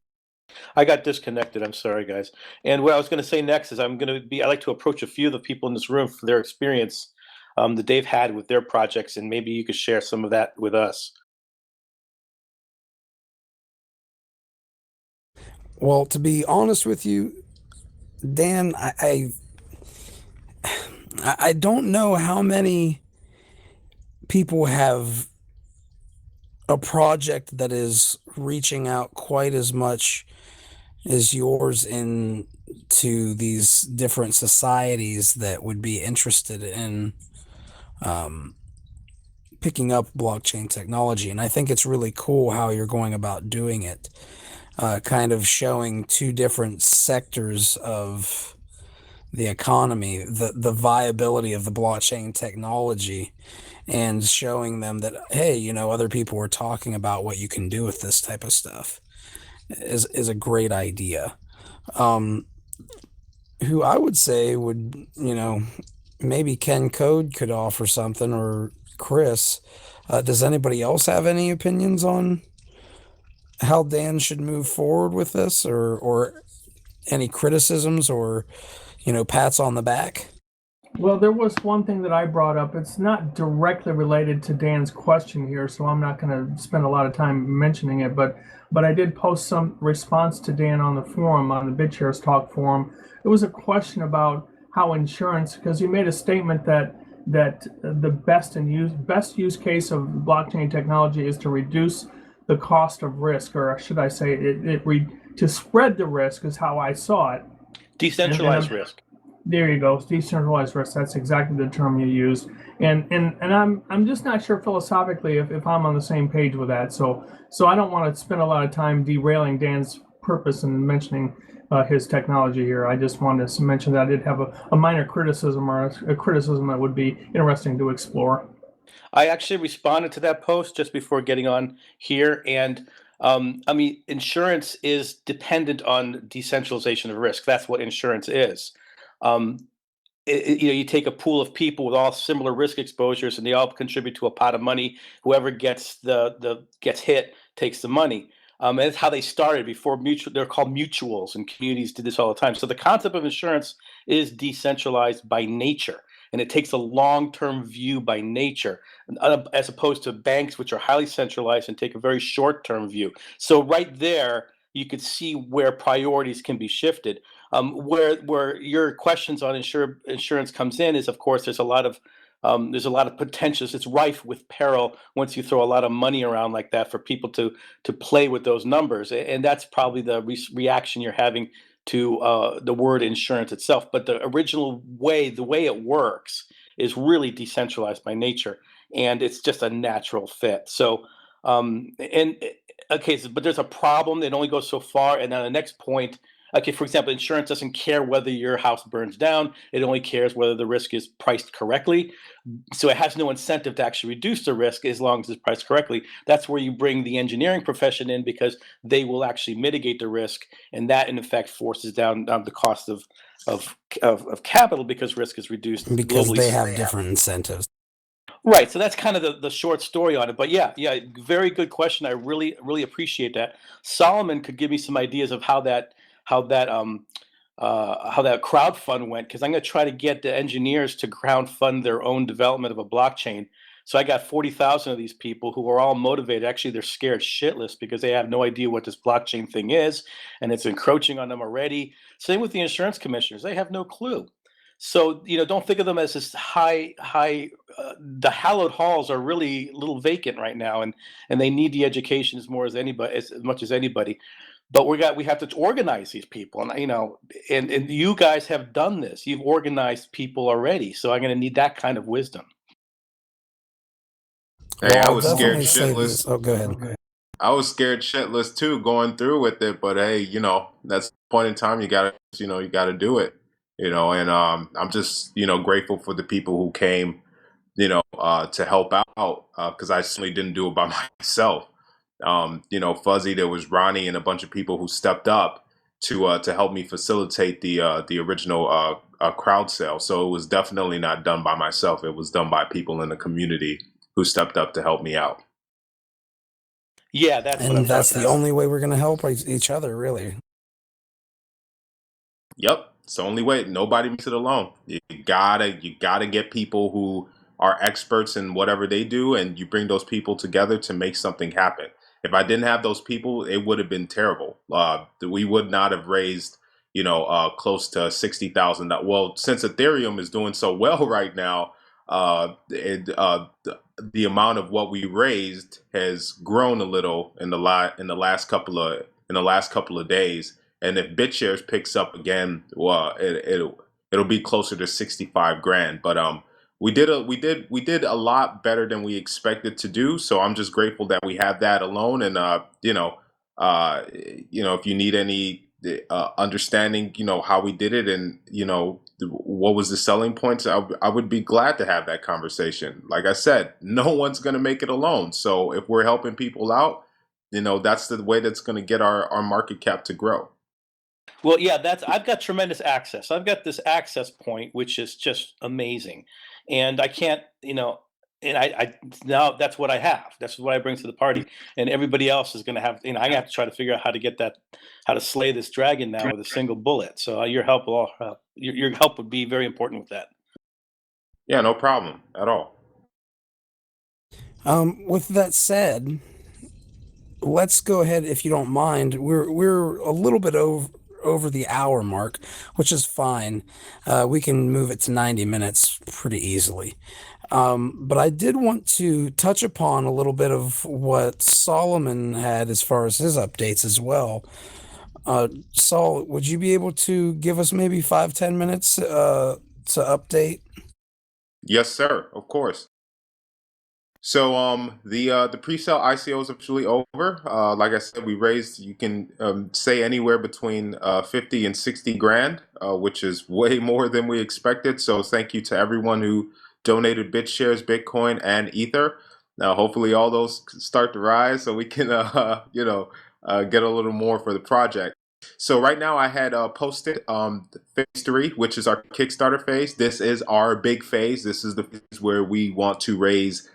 Speaker 11: I got disconnected. I'm sorry, guys. And what I was going to say next is I like to approach a few of the people in this room for their experience that they've had with their projects, and maybe you could share some of that with us.
Speaker 1: Well, to be honest with you, Dan, I don't know how many people have a project that is reaching out quite as much as yours into these different societies that would be interested in picking up blockchain technology. And I think it's really cool how you're going about doing it, kind of showing two different sectors of the economy, the viability of the blockchain technology, and showing them that, hey, you know, other people are talking about what you can do with this type of stuff is a great idea. Who I would say would, you know, maybe Kencode could offer something, or Chris. Does anybody else have any opinions on how Dan should move forward with this, or any criticisms, or, you know, pats on the back?
Speaker 9: Well, there was one thing that I brought up. It's not directly related to Dan's question here, so I'm not going to spend a lot of time mentioning it, but I did post some response to Dan on the forum, on the BitShares Talk forum. It was a question about how insurance, because you made a statement that the best use case of blockchain technology is to reduce the cost of risk, or should I say to spread the risk is how I saw it.
Speaker 11: Decentralized risk.
Speaker 9: There you go. Decentralized risk. That's exactly the term you used. And I'm just not sure philosophically if I'm on the same page with that. So I don't want to spend a lot of time derailing Dan's purpose in mentioning his technology here. I just wanted to mention that I did have a minor criticism, or a criticism that would be interesting to explore.
Speaker 11: I actually responded to that post just before getting on here, and I mean, insurance is dependent on decentralization of risk. That's what insurance is. You know, you take a pool of people with all similar risk exposures, and they all contribute to a pot of money. Whoever gets gets hit takes the money. And that's how they started before mutual. They're called mutuals, and communities did this all the time. So the concept of insurance is decentralized by nature, and it takes a long-term view by nature, as opposed to banks, which are highly centralized and take a very short-term view. So right there, you could see where priorities can be shifted. Where your questions on insurance comes in is, of course, there's a lot of potentials. It's rife with peril once you throw a lot of money around like that for people to play with those numbers, and that's probably the reaction you're having to the word insurance itself. But the original way, the way it works, is really decentralized by nature, and it's just a natural fit. So, okay, but there's a problem. It only goes so far, and then the next point. Okay, for example, insurance doesn't care whether your house burns down. It only cares whether the risk is priced correctly. So it has no incentive to actually reduce the risk as long as it's priced correctly. That's where you bring the engineering profession in, because they will actually mitigate the risk, and that in effect forces down the cost of capital, because risk is reduced
Speaker 1: Because
Speaker 11: globally.
Speaker 1: they have different incentives.
Speaker 11: Right. So that's kind of the short story on it. But yeah, very good question. I really appreciate that. Solomon could give me some ideas of how that crowdfund went, because I'm going to try to get the engineers to crowdfund their own development of a blockchain. So I got 40,000 of these people who are all motivated. Actually, they're scared shitless because they have no idea what this blockchain thing is, and it's encroaching on them already. Same with the insurance commissioners; they have no clue. So, you know, don't think of them as this high. The hallowed halls are really a little vacant right now, and they need the education as much as anybody. But we have to organize these people, and you know, and you guys have done this. You've organized people already, so I'm going to need that kind of wisdom.
Speaker 13: Hey,
Speaker 1: Well,
Speaker 13: I
Speaker 1: I'll
Speaker 13: was scared
Speaker 1: definitely say
Speaker 13: shitless.
Speaker 1: this. Oh, go ahead.
Speaker 13: I was scared shitless too going through with it, but hey, you know, that's the point in time you gotta do it, you know, and I'm just, you know, grateful for the people who came, you know, to help out, because I certainly didn't do it by myself. You know, Fuzzy, there was Ronnie and a bunch of people who stepped up to help me facilitate the original crowd sale. So it was definitely not done by myself. It was done by people in the community who stepped up to help me out.
Speaker 11: Yeah, that's what I'm
Speaker 1: And that's
Speaker 11: talking
Speaker 1: the
Speaker 11: about.
Speaker 1: only way we're going to help each other, really.
Speaker 13: Yep, it's the only way. Nobody makes it alone. You gotta get people who are experts in whatever they do, and you bring those people together to make something happen. If I didn't have those people, it would have been terrible. We would not have raised, you know, close to $60,000. Well, since Ethereum is doing so well right now, the amount of what we raised has grown a little in the last couple of days. And if BitShares picks up again, well, it'll be closer to 65 grand. But we did a lot better than we expected to do. So I'm just grateful that we have that alone. And if you need any understanding, how we did it, and what was the selling points, I would be glad to have that conversation. Like I said, no one's going to make it alone. So if we're helping people out, that's the way that's going to get our market cap to grow.
Speaker 11: Well, yeah, I've got tremendous access. I've got this access point, which is just amazing, and I can't, and I now that's what I have. That's what I bring to the party, and everybody else is going to have. I have to try to figure out how to slay this dragon now with a single bullet. So your help your help would be very important with that.
Speaker 13: Yeah, no problem at all.
Speaker 1: With that said, let's go ahead, if you don't mind. We're a little bit over the hour mark, which is fine. We can move it to 90 minutes pretty easily. But I did want to touch upon a little bit of what Solomon had as far as his updates as well. Sol, would you be able to give us maybe 5-10 minutes to update?
Speaker 13: Yes, sir. Of course. So the pre-sale ICO is officially over. Like I said, we raised, you can say anywhere between 50 and 60 grand, which is way more than we expected. So thank you to everyone who donated BitShares, Bitcoin, and Ether. Now, hopefully all those start to rise so we can, get a little more for the project. So right now I had posted phase 3, which is our Kickstarter phase. This is our big phase. This is the phase where we want to raise,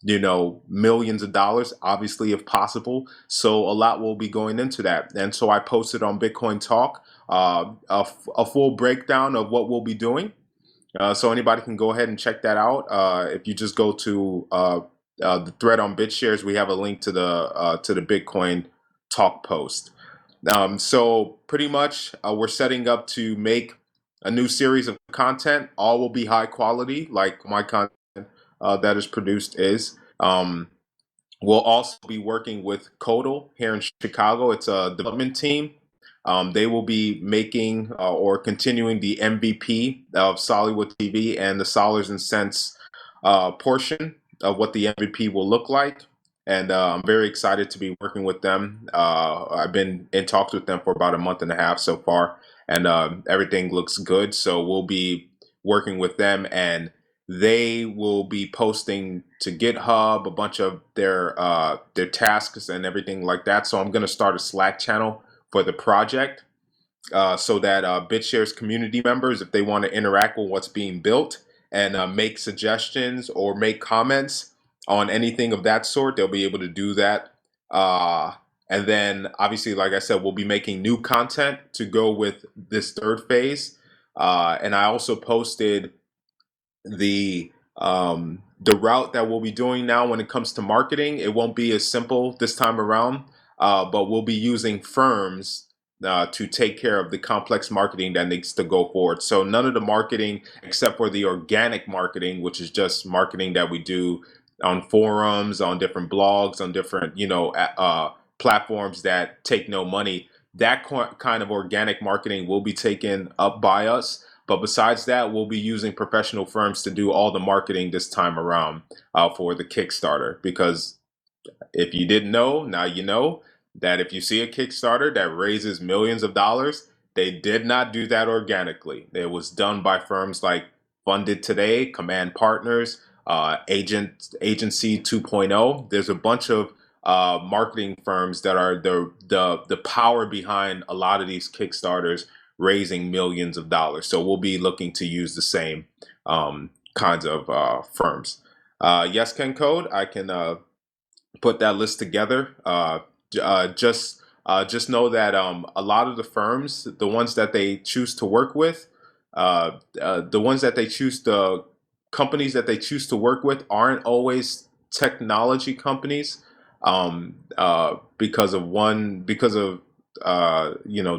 Speaker 13: millions of dollars, obviously, if possible. So a lot will be going into that. And so I posted on Bitcoin Talk a full breakdown of what we'll be doing. So anybody can go ahead and check that out. If you just go to the thread on BitShares, we have a link to the Bitcoin Talk post. So pretty much we're setting up to make a new series of content. All will be high quality, like my content that is produced is. We'll also be working with Codal here in Chicago. It's a development team. They will be making or continuing the MVP of Sollywood TV and the Sollars And Sense portion of what the MVP will look like. And I'm very excited to be working with them. I've been in talks with them for about a month and a half so far, and everything looks good. So we'll be working with them, and they will be posting to GitHub a bunch of their tasks and everything like that. So I'm going to start a Slack channel for the project so that BitShares community members, if they want to interact with what's being built and make suggestions or make comments on anything of that sort, they'll be able to do that. And then, obviously, like I said, we'll be making new content to go with this third phase. And I also posted the route that we'll be doing now when it comes to marketing. It won't be as simple this time around, but we'll be using firms to take care of the complex marketing that needs to go forward. So none of the marketing except for the organic marketing, which is just marketing that we do on forums, on different blogs, on different, platforms that take no money. That kind of organic marketing will be taken up by us. But besides that, we'll be using professional firms to do all the marketing this time around for the Kickstarter. Because if you didn't know, now you know that if you see a Kickstarter that raises millions of dollars, they did not do that organically. It was done by firms like Funded Today, Command Partners, Agency 2.0. There's a bunch of marketing firms that are the power behind a lot of these Kickstarters raising millions of dollars. So we'll be looking to use the same kinds of firms. Yes, Kencode, I can put that list together. Just know that a lot of the firms, the ones that they choose to work with, the companies that they choose to work with aren't always technology companies because of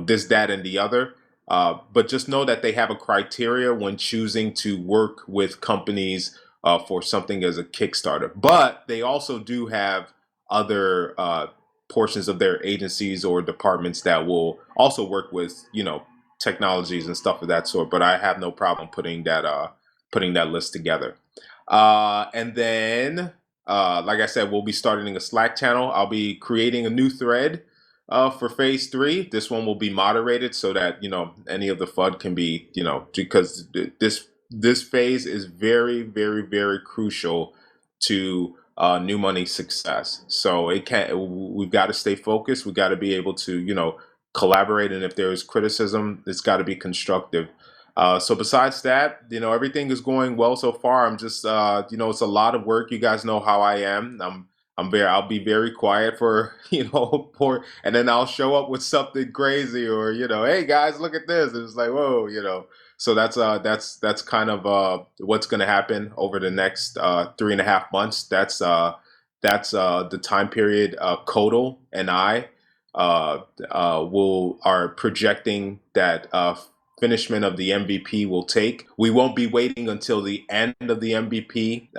Speaker 13: this, that, and the other. But just know that they have a criteria when choosing to work with companies for something as a Kickstarter. But they also do have other portions of their agencies or departments that will also work with, technologies and stuff of that sort. But I have no problem putting that list together. And then, like I said, we'll be starting a Slack channel. I'll be creating a new thread for phase 3. This one will be moderated so that, any of the FUD can be, because this phase is very, very, very crucial to new money success. So we've got to stay focused. We've got to be able to, collaborate. And if there is criticism, it's got to be constructive. So besides that, everything is going well so far. I'm just, it's a lot of work. You guys know how I am. I'll be very quiet for, and then I'll show up with something crazy or, hey guys, look at this. And it's like, whoa, So that's kind of what's going to happen over the next 3.5 months. That's the time period. Codal and I are projecting that finishment of the MVP will take. We won't be waiting until the end of the MVP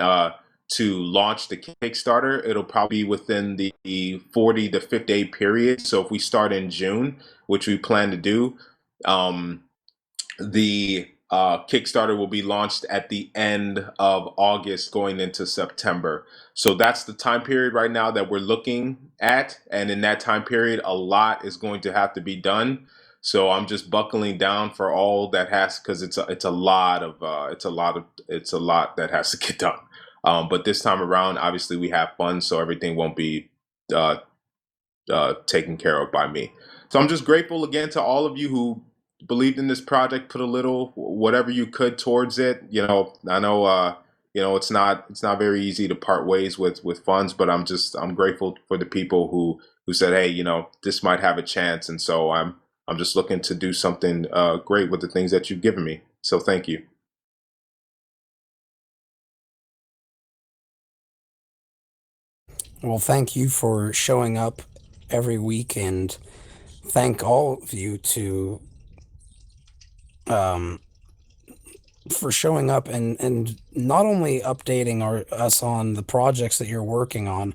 Speaker 13: to launch the Kickstarter. It'll probably be within the 40 to 50 day period. So if we start in June, which we plan to do, the Kickstarter will be launched at the end of August going into September. So that's the time period right now that we're looking at. And in that time period, a lot is going to have to be done. So I'm just buckling down for all that has, because it's a lot that has to get done. But this time around, obviously we have funds, so everything won't be taken care of by me. So I'm just grateful again to all of you who believed in this project, put a little, whatever you could towards it. I know, it's not very easy to part ways with funds, but I'm grateful for the people who said, hey, this might have a chance. And so I'm just looking to do something great with the things that you've given me. So thank you.
Speaker 1: Well, thank you for showing up every week, and thank all of you for showing up and not only updating us on the projects that you're working on,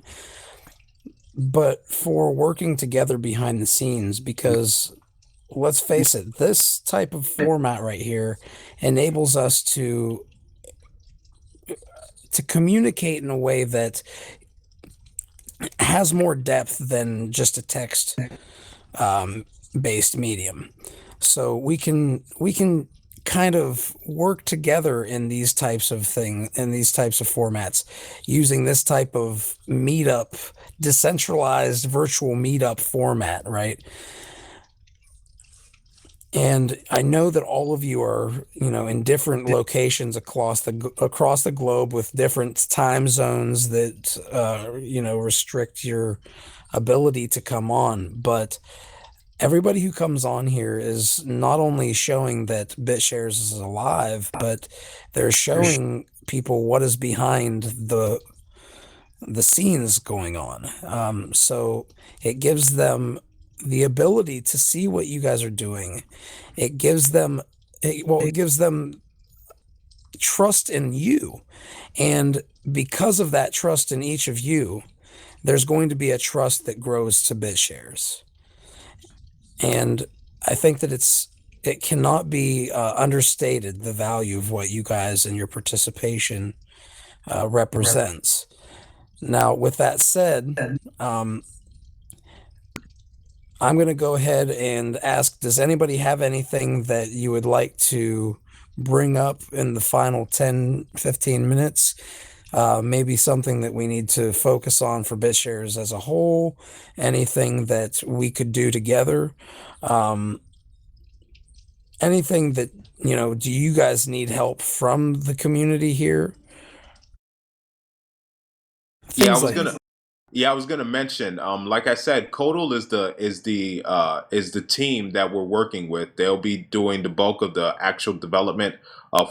Speaker 1: but for working together behind the scenes, because let's face it, this type of format right here enables us to communicate in a way that has more depth than just a text based medium. So we can kind of work together in these types of formats, using this type of meetup, decentralized virtual meetup format, right? And I know that all of you are, in different locations across the globe with different time zones that, restrict your ability to come on. But everybody who comes on here is not only showing that BitShares is alive, but they're showing people what is behind the scenes going on. So it gives them the ability to see what you guys are doing. It gives them trust in you. And because of that trust in each of you, there's going to be a trust that grows to BitShares. And I think that it cannot be understated, the value of what you guys and your participation represents. Now, with that said, I'm going to go ahead and ask, does anybody have anything that you would like to bring up in the final 10, 15 minutes? Maybe something that we need to focus on for BitShares as a whole, anything that we could do together, anything that, do you guys need help from the community here?
Speaker 13: I was gonna mention, like I said, Codal is the team that we're working with. They'll be doing the bulk of the actual development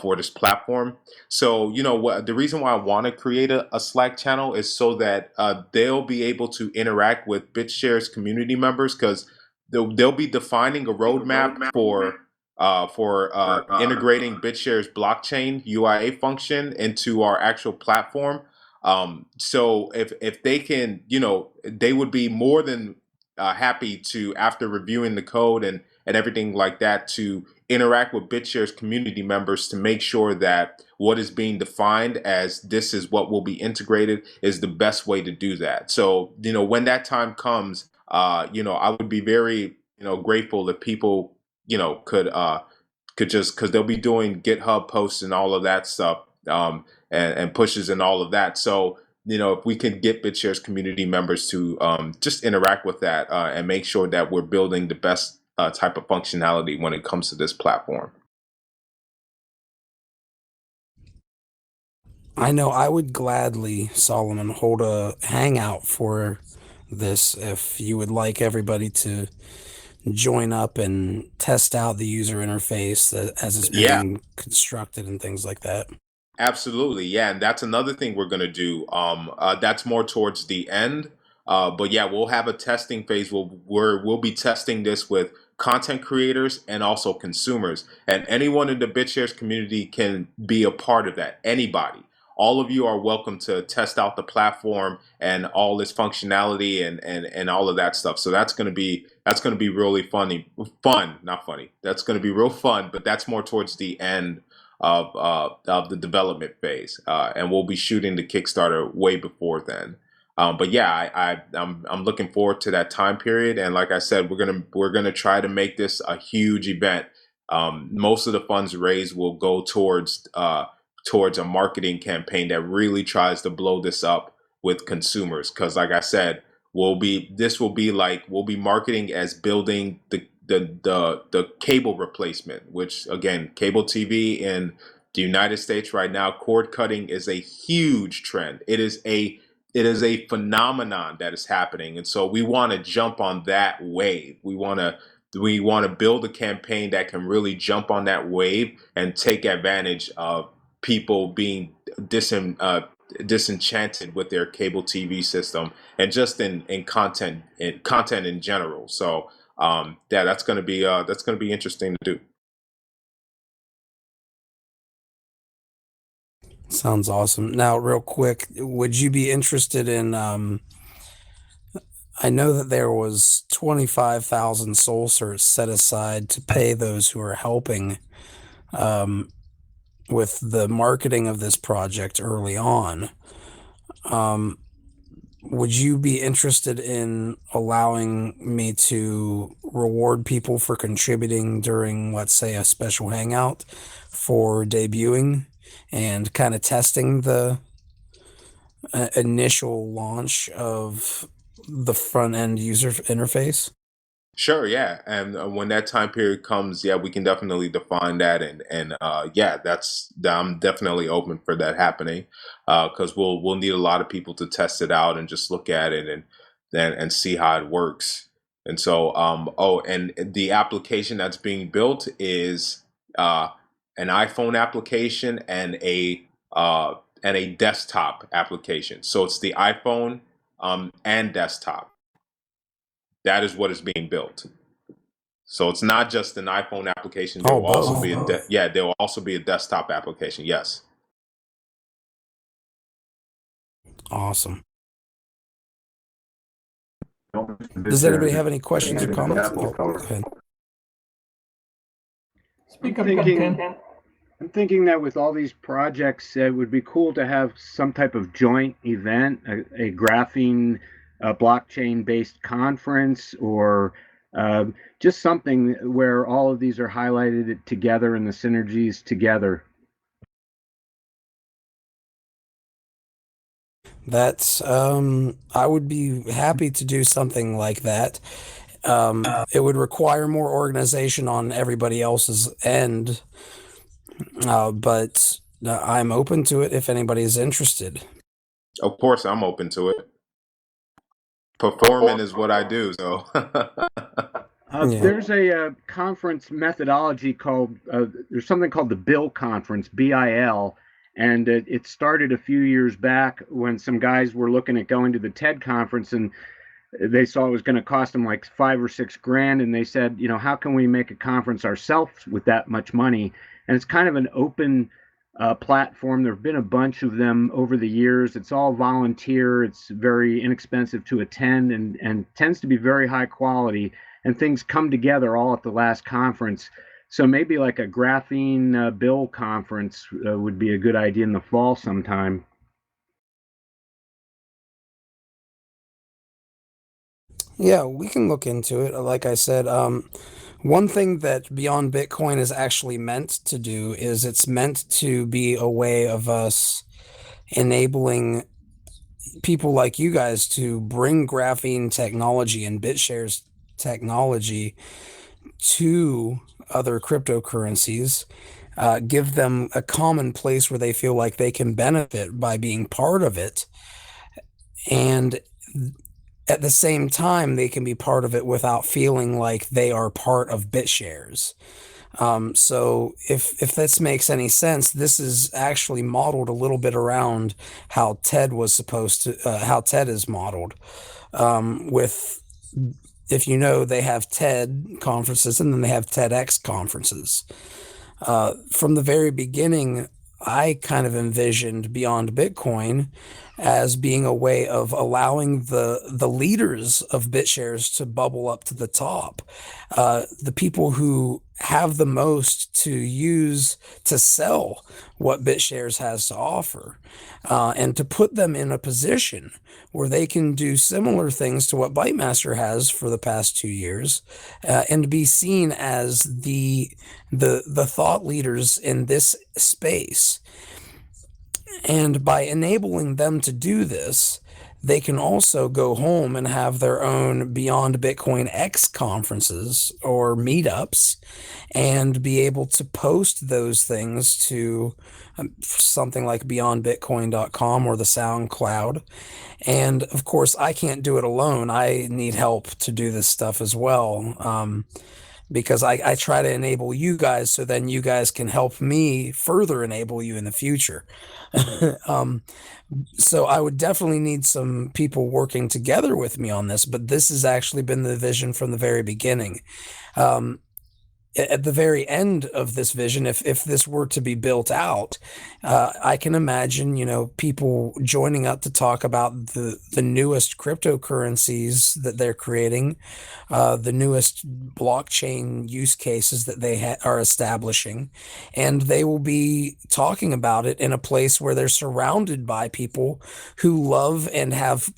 Speaker 13: for this platform. So, the reason why I want to create a Slack channel is so that they'll be able to interact with BitShares community members, because they'll be defining a roadmap for for integrating BitShares blockchain UIA function into our actual platform. So if they can, they would be more than happy to, after reviewing the code and everything like that, to interact with BitShares community members to make sure that what is being defined as this is what will be integrated is the best way to do that. So, when that time comes, I would be very, grateful if people, could just, because they'll be doing GitHub posts and all of that stuff, and pushes and all of that. So, if we can get BitShares community members to just interact with that and make sure that we're building the best type of functionality when it comes to this platform.
Speaker 1: I know I would gladly, Solomon, hold a hangout for this if you would like everybody to join up and test out the user interface as it's being constructed and things like that.
Speaker 13: Absolutely, yeah, and that's another thing we're gonna do. That's more towards the end, but yeah, we'll have a testing phase where we'll be testing this with content creators and also consumers, and anyone in the BitShares community can be a part of that. Anybody, all of you are welcome to test out the platform and all its functionality and all of that stuff. So that's gonna be really not funny. That's gonna be real fun, but that's more towards the end of the development phase, and we'll be shooting the Kickstarter way before then. But yeah, I'm looking forward to that time period, and like I said, we're gonna try to make this a huge event. Most of the funds raised will go towards a marketing campaign that really tries to blow this up with consumers, because like I said, we'll be marketing as building the cable replacement, which again, cable TV in the United States right now, cord cutting is a huge trend. It is a phenomenon that is happening, and so we want to jump on that wave. We want to build a campaign that can really jump on that wave and take advantage of people being disenchanted with their cable TV system and just in content in general. So yeah, that's gonna be interesting to do.
Speaker 1: Sounds awesome. Now, real quick, would you be interested in? I know that there was 25,000 soul certs set aside to pay those who are helping with the marketing of this project early on. Would you be interested in allowing me to reward people for contributing during, let's say, a special hangout for debuting and kind of testing the initial launch of the front end user interface?
Speaker 13: Sure, yeah, and when that time period comes, yeah, we can definitely define that, and yeah, I'm definitely open for that happening, because we'll need a lot of people to test it out and just look at it and see how it works. And so, and the application that's being built is an iPhone application and a desktop application. So it's the iPhone and desktop. That is what is being built. So it's not just an iPhone application. There will also be there will also be a desktop application. Yes.
Speaker 1: Awesome. Does anybody have any questions or comments? Oh, go ahead.
Speaker 9: Speak up, Ken.
Speaker 7: I'm thinking that with all these projects, it would be cool to have some type of joint event, a graphene blockchain-based conference, or just something where all of these are highlighted together and the synergies together.
Speaker 1: That's I would be happy to do something like that. It would require more organization on everybody else's end, but I'm open to it if anybody is interested.
Speaker 13: Of course, I'm open to it. Performing is what I do, so.
Speaker 7: There's a conference methodology called, there's something called the BIL conference, BIL, and it started a few years back when some guys were looking at going to the TED conference, and they saw it was going to cost them like $5 or $6 grand, and they said, how can we make a conference ourselves with that much money? And it's kind of an open platform. There have been a bunch of them over the years. It's all volunteer. It's very inexpensive to attend, and tends to be very high quality. And things come together all at the last conference. So maybe like a graphene bill conference would be a good idea in the fall sometime.
Speaker 1: Yeah, we can look into it. Like I said, one thing that Beyond Bitcoin is actually meant to do is it's meant to be a way of us enabling people like you guys to bring graphene technology and BitShares technology to other cryptocurrencies, give them a common place where they feel like they can benefit by being part of it. And at the same time, they can be part of it without feeling like they are part of BitShares. So if this makes any sense, this is actually modeled a little bit around how TED was supposed to, how TED is modeled. With, if you know, they have TED conferences and then they have TEDx conferences. From the very beginning, I kind of envisioned Beyond Bitcoin as being a way of allowing the leaders of BitShares to bubble up to the top. The people who have the most to use to sell what BitShares has to offer, and to put them in a position where they can do similar things to what Bytemaster has for the past 2 years, and be seen as the thought leaders in this space. And by enabling them to do this, they can also go home and have their own Beyond Bitcoin X conferences or meetups and be able to post those things to something like beyondbitcoin.com or the SoundCloud. And of course, I can't do it alone. I need help to do this stuff as well. Because I try to enable you guys so then you guys can help me further enable you in the future. So I would definitely need some people working together with me on this, but this has actually been the vision from the very beginning. At the very end of this vision, if this were to be built out, I can imagine, people joining up to talk about the newest cryptocurrencies that they're creating, the newest blockchain use cases that they are establishing, and they will be talking about it in a place where they're surrounded by people who love and have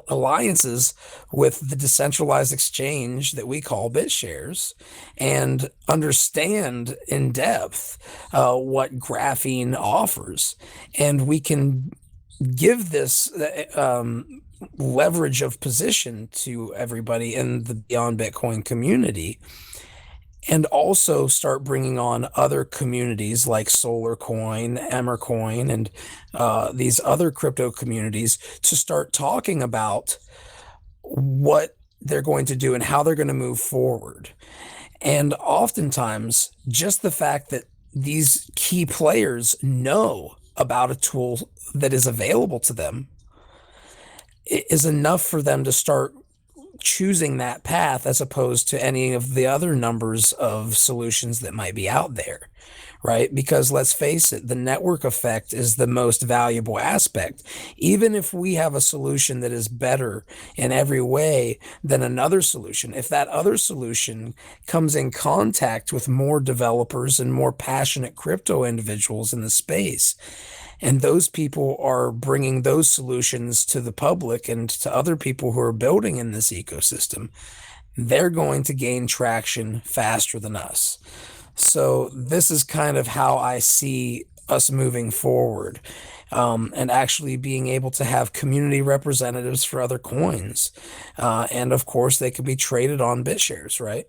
Speaker 1: alliances with the decentralized exchange that we call BitShares, and understand in depth what graphene offers. And we can give this leverage of position to everybody in the Beyond Bitcoin community, and also start bringing on other communities like SolarCoin, Emmercoin, and these other crypto communities to start talking about what they're going to do and how they're going to move forward. And oftentimes, just the fact that these key players know about a tool that is available to them is enough for them to start choosing that path as opposed to any of the other numbers of solutions that might be out there, right? Because let's face it, the network effect is the most valuable aspect. Even if we have a solution that is better in every way than another solution, if that other solution comes in contact with more developers and more passionate crypto individuals in the space, and those people are bringing those solutions to the public and to other people who are building in this ecosystem, they're going to gain traction faster than us. So this is kind of how I see us moving forward, and actually being able to have community representatives for other coins. And of course, they can be traded on BitShares, right?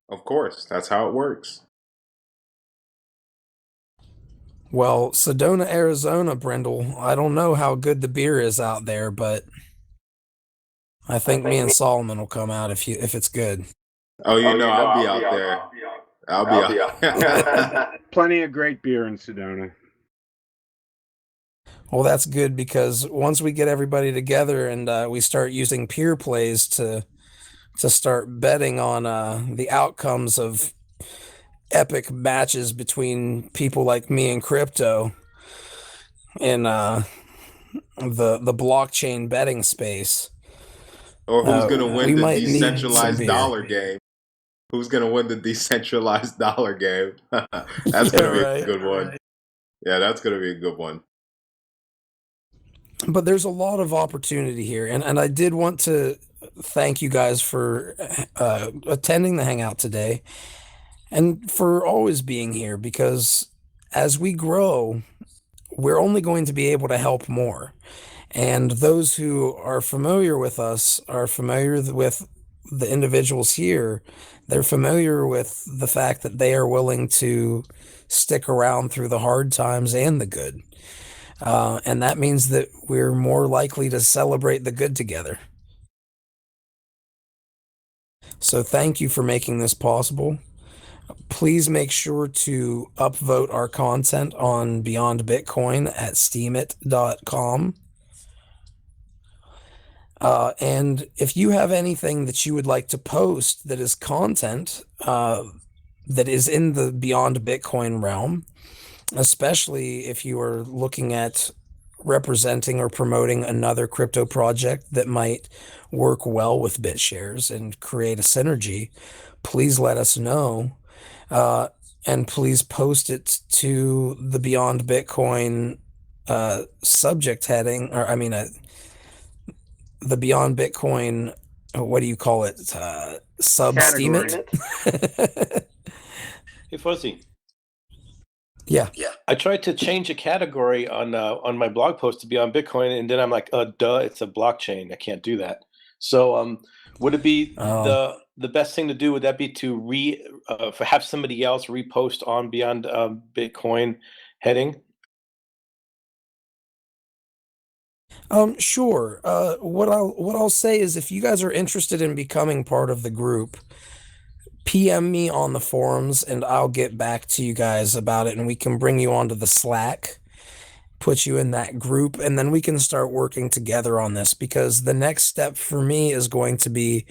Speaker 13: Of course, that's how it works.
Speaker 1: Well, Sedona, Arizona, Brindle, I don't know how good the beer is out there, but I think me and Solomon will come out if it's good.
Speaker 13: Oh, I'll be out there. I'll be out.
Speaker 7: Plenty of great beer in Sedona.
Speaker 1: Well, that's good because once we get everybody together and we start using Peerplays to start betting on the outcomes of epic matches between people like me and crypto in the blockchain betting space.
Speaker 13: Or who's going to
Speaker 1: We
Speaker 13: win the
Speaker 1: might need some
Speaker 13: decentralized
Speaker 1: beer.
Speaker 13: dollar game? Who's going to win the decentralized dollar game? That's
Speaker 1: Yeah,
Speaker 13: going to be
Speaker 1: right.
Speaker 13: a good one. Yeah, that's going to be a good one.
Speaker 1: But there's a lot of opportunity here, and I did want to thank you guys for attending the hangout today and for always being here, because as we grow, we're only going to be able to help more. And those who are familiar with us are familiar with the individuals here. They're familiar with the fact that they are willing to stick around through the hard times and the good. And that means that we're more likely to celebrate the good together. So thank you for making this possible. Please make sure to upvote our content on Beyond Bitcoin at steemit.com. And if you have anything that you would like to post that is content that is in the Beyond Bitcoin realm, especially if you are looking at representing or promoting another crypto project that might work well with BitShares and create a synergy, please let us know. And please post it to the Beyond Bitcoin subject heading, or I mean, the Beyond Bitcoin, what do you call it? Sub-steam it?
Speaker 11: Hey, Fuzzy.
Speaker 1: Yeah.
Speaker 11: I tried to change a category on my blog post to be on Bitcoin, and then I'm like, duh, it's a blockchain. I can't do that. So, would it be the best thing to do? Would that be to have somebody else repost on Beyond Bitcoin heading?
Speaker 1: Sure. What I'll say is, if you guys are interested in becoming part of the group, PM me on the forums and I'll get back to you guys about it, and we can bring you onto the Slack, put you in that group, and then we can start working together on this, because the next step for me is going to be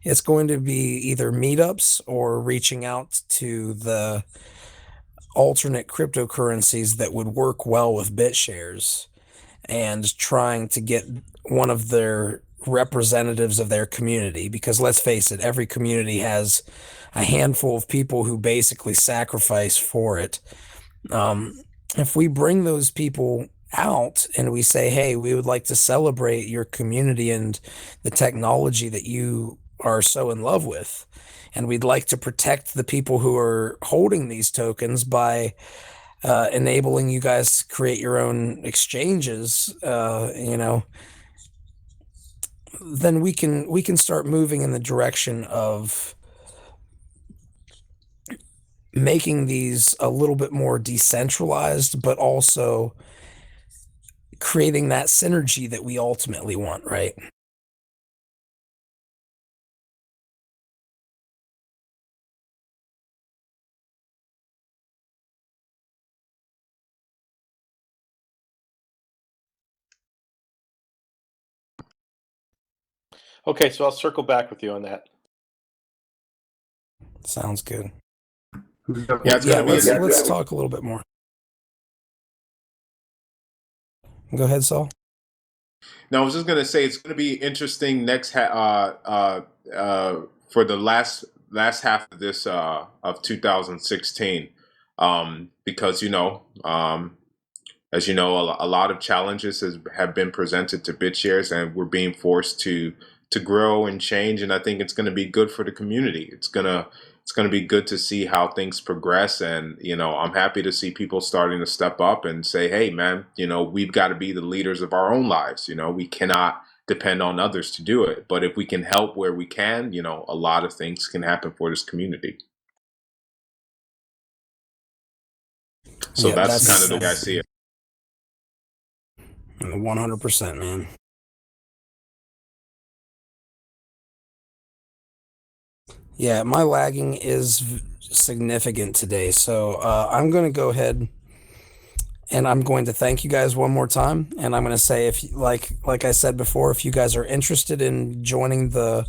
Speaker 1: either meetups or reaching out to the alternate cryptocurrencies that would work well with BitShares and trying to get one of their representatives of their community, because let's face it, every community has a handful of people who basically sacrifice for it. If we bring those people out and we say, hey, we would like to celebrate your community and the technology that you are so in love with, and we'd like to protect the people who are holding these tokens by enabling you guys to create your own exchanges, then we can start moving in the direction of making these a little bit more decentralized, but also creating that synergy that we ultimately want, right?
Speaker 11: Okay, so I'll circle back with you on that.
Speaker 1: Sounds good.
Speaker 13: Yeah,
Speaker 1: let's talk a little bit more. Go ahead, Saul.
Speaker 13: No, I was just gonna say it's gonna be interesting next for the last half of this of 2016, because as you know, a lot of challenges have been presented to BitShares, and we're being forced to grow and change. And I think it's going to be good for the community. It's gonna be good to see how things progress. And I'm happy to see people starting to step up and say, hey, man, we've got to be the leaders of our own lives. We cannot depend on others to do it. But if we can help where we can, a lot of things can happen for this community. So that's kind of the way I see it.
Speaker 1: 100%, man. Yeah, my lagging is significant today, so I'm going to go ahead And I'm going to thank you guys one more time. And I'm going to say, if like I said before, if you guys are interested in joining the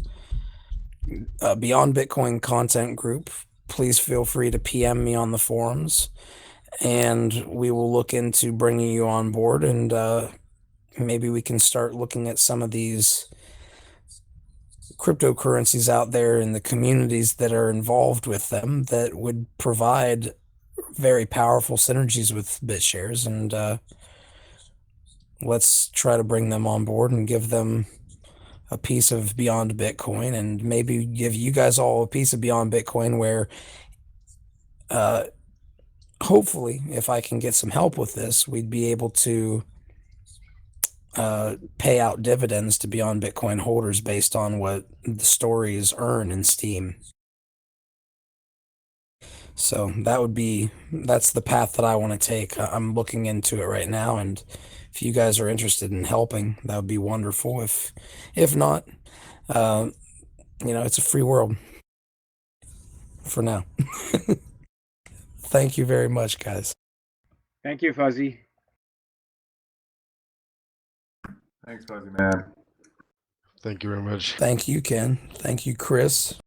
Speaker 1: Beyond Bitcoin content group, please feel free to PM me on the forums, and we will look into bringing you on board, and maybe we can start looking at some of these cryptocurrencies out there in the communities that are involved with them that would provide very powerful synergies with BitShares, and let's try to bring them on board and give them a piece of Beyond Bitcoin, and maybe give you guys all a piece of Beyond Bitcoin where hopefully, if I can get some help with this, we'd be able to pay out dividends to Beyond Bitcoin holders based on what the stories earn in Steem. So that's the path that I want to take. I'm looking into it right now, and if you guys are interested in helping, that would be wonderful. If not, it's a free world for now. Thank you very much, guys.
Speaker 7: Thank you, Fuzzy.
Speaker 10: Thanks, Fuzzy Man.
Speaker 5: Thank you very much.
Speaker 1: Thank you, Ken. Thank you, Chris.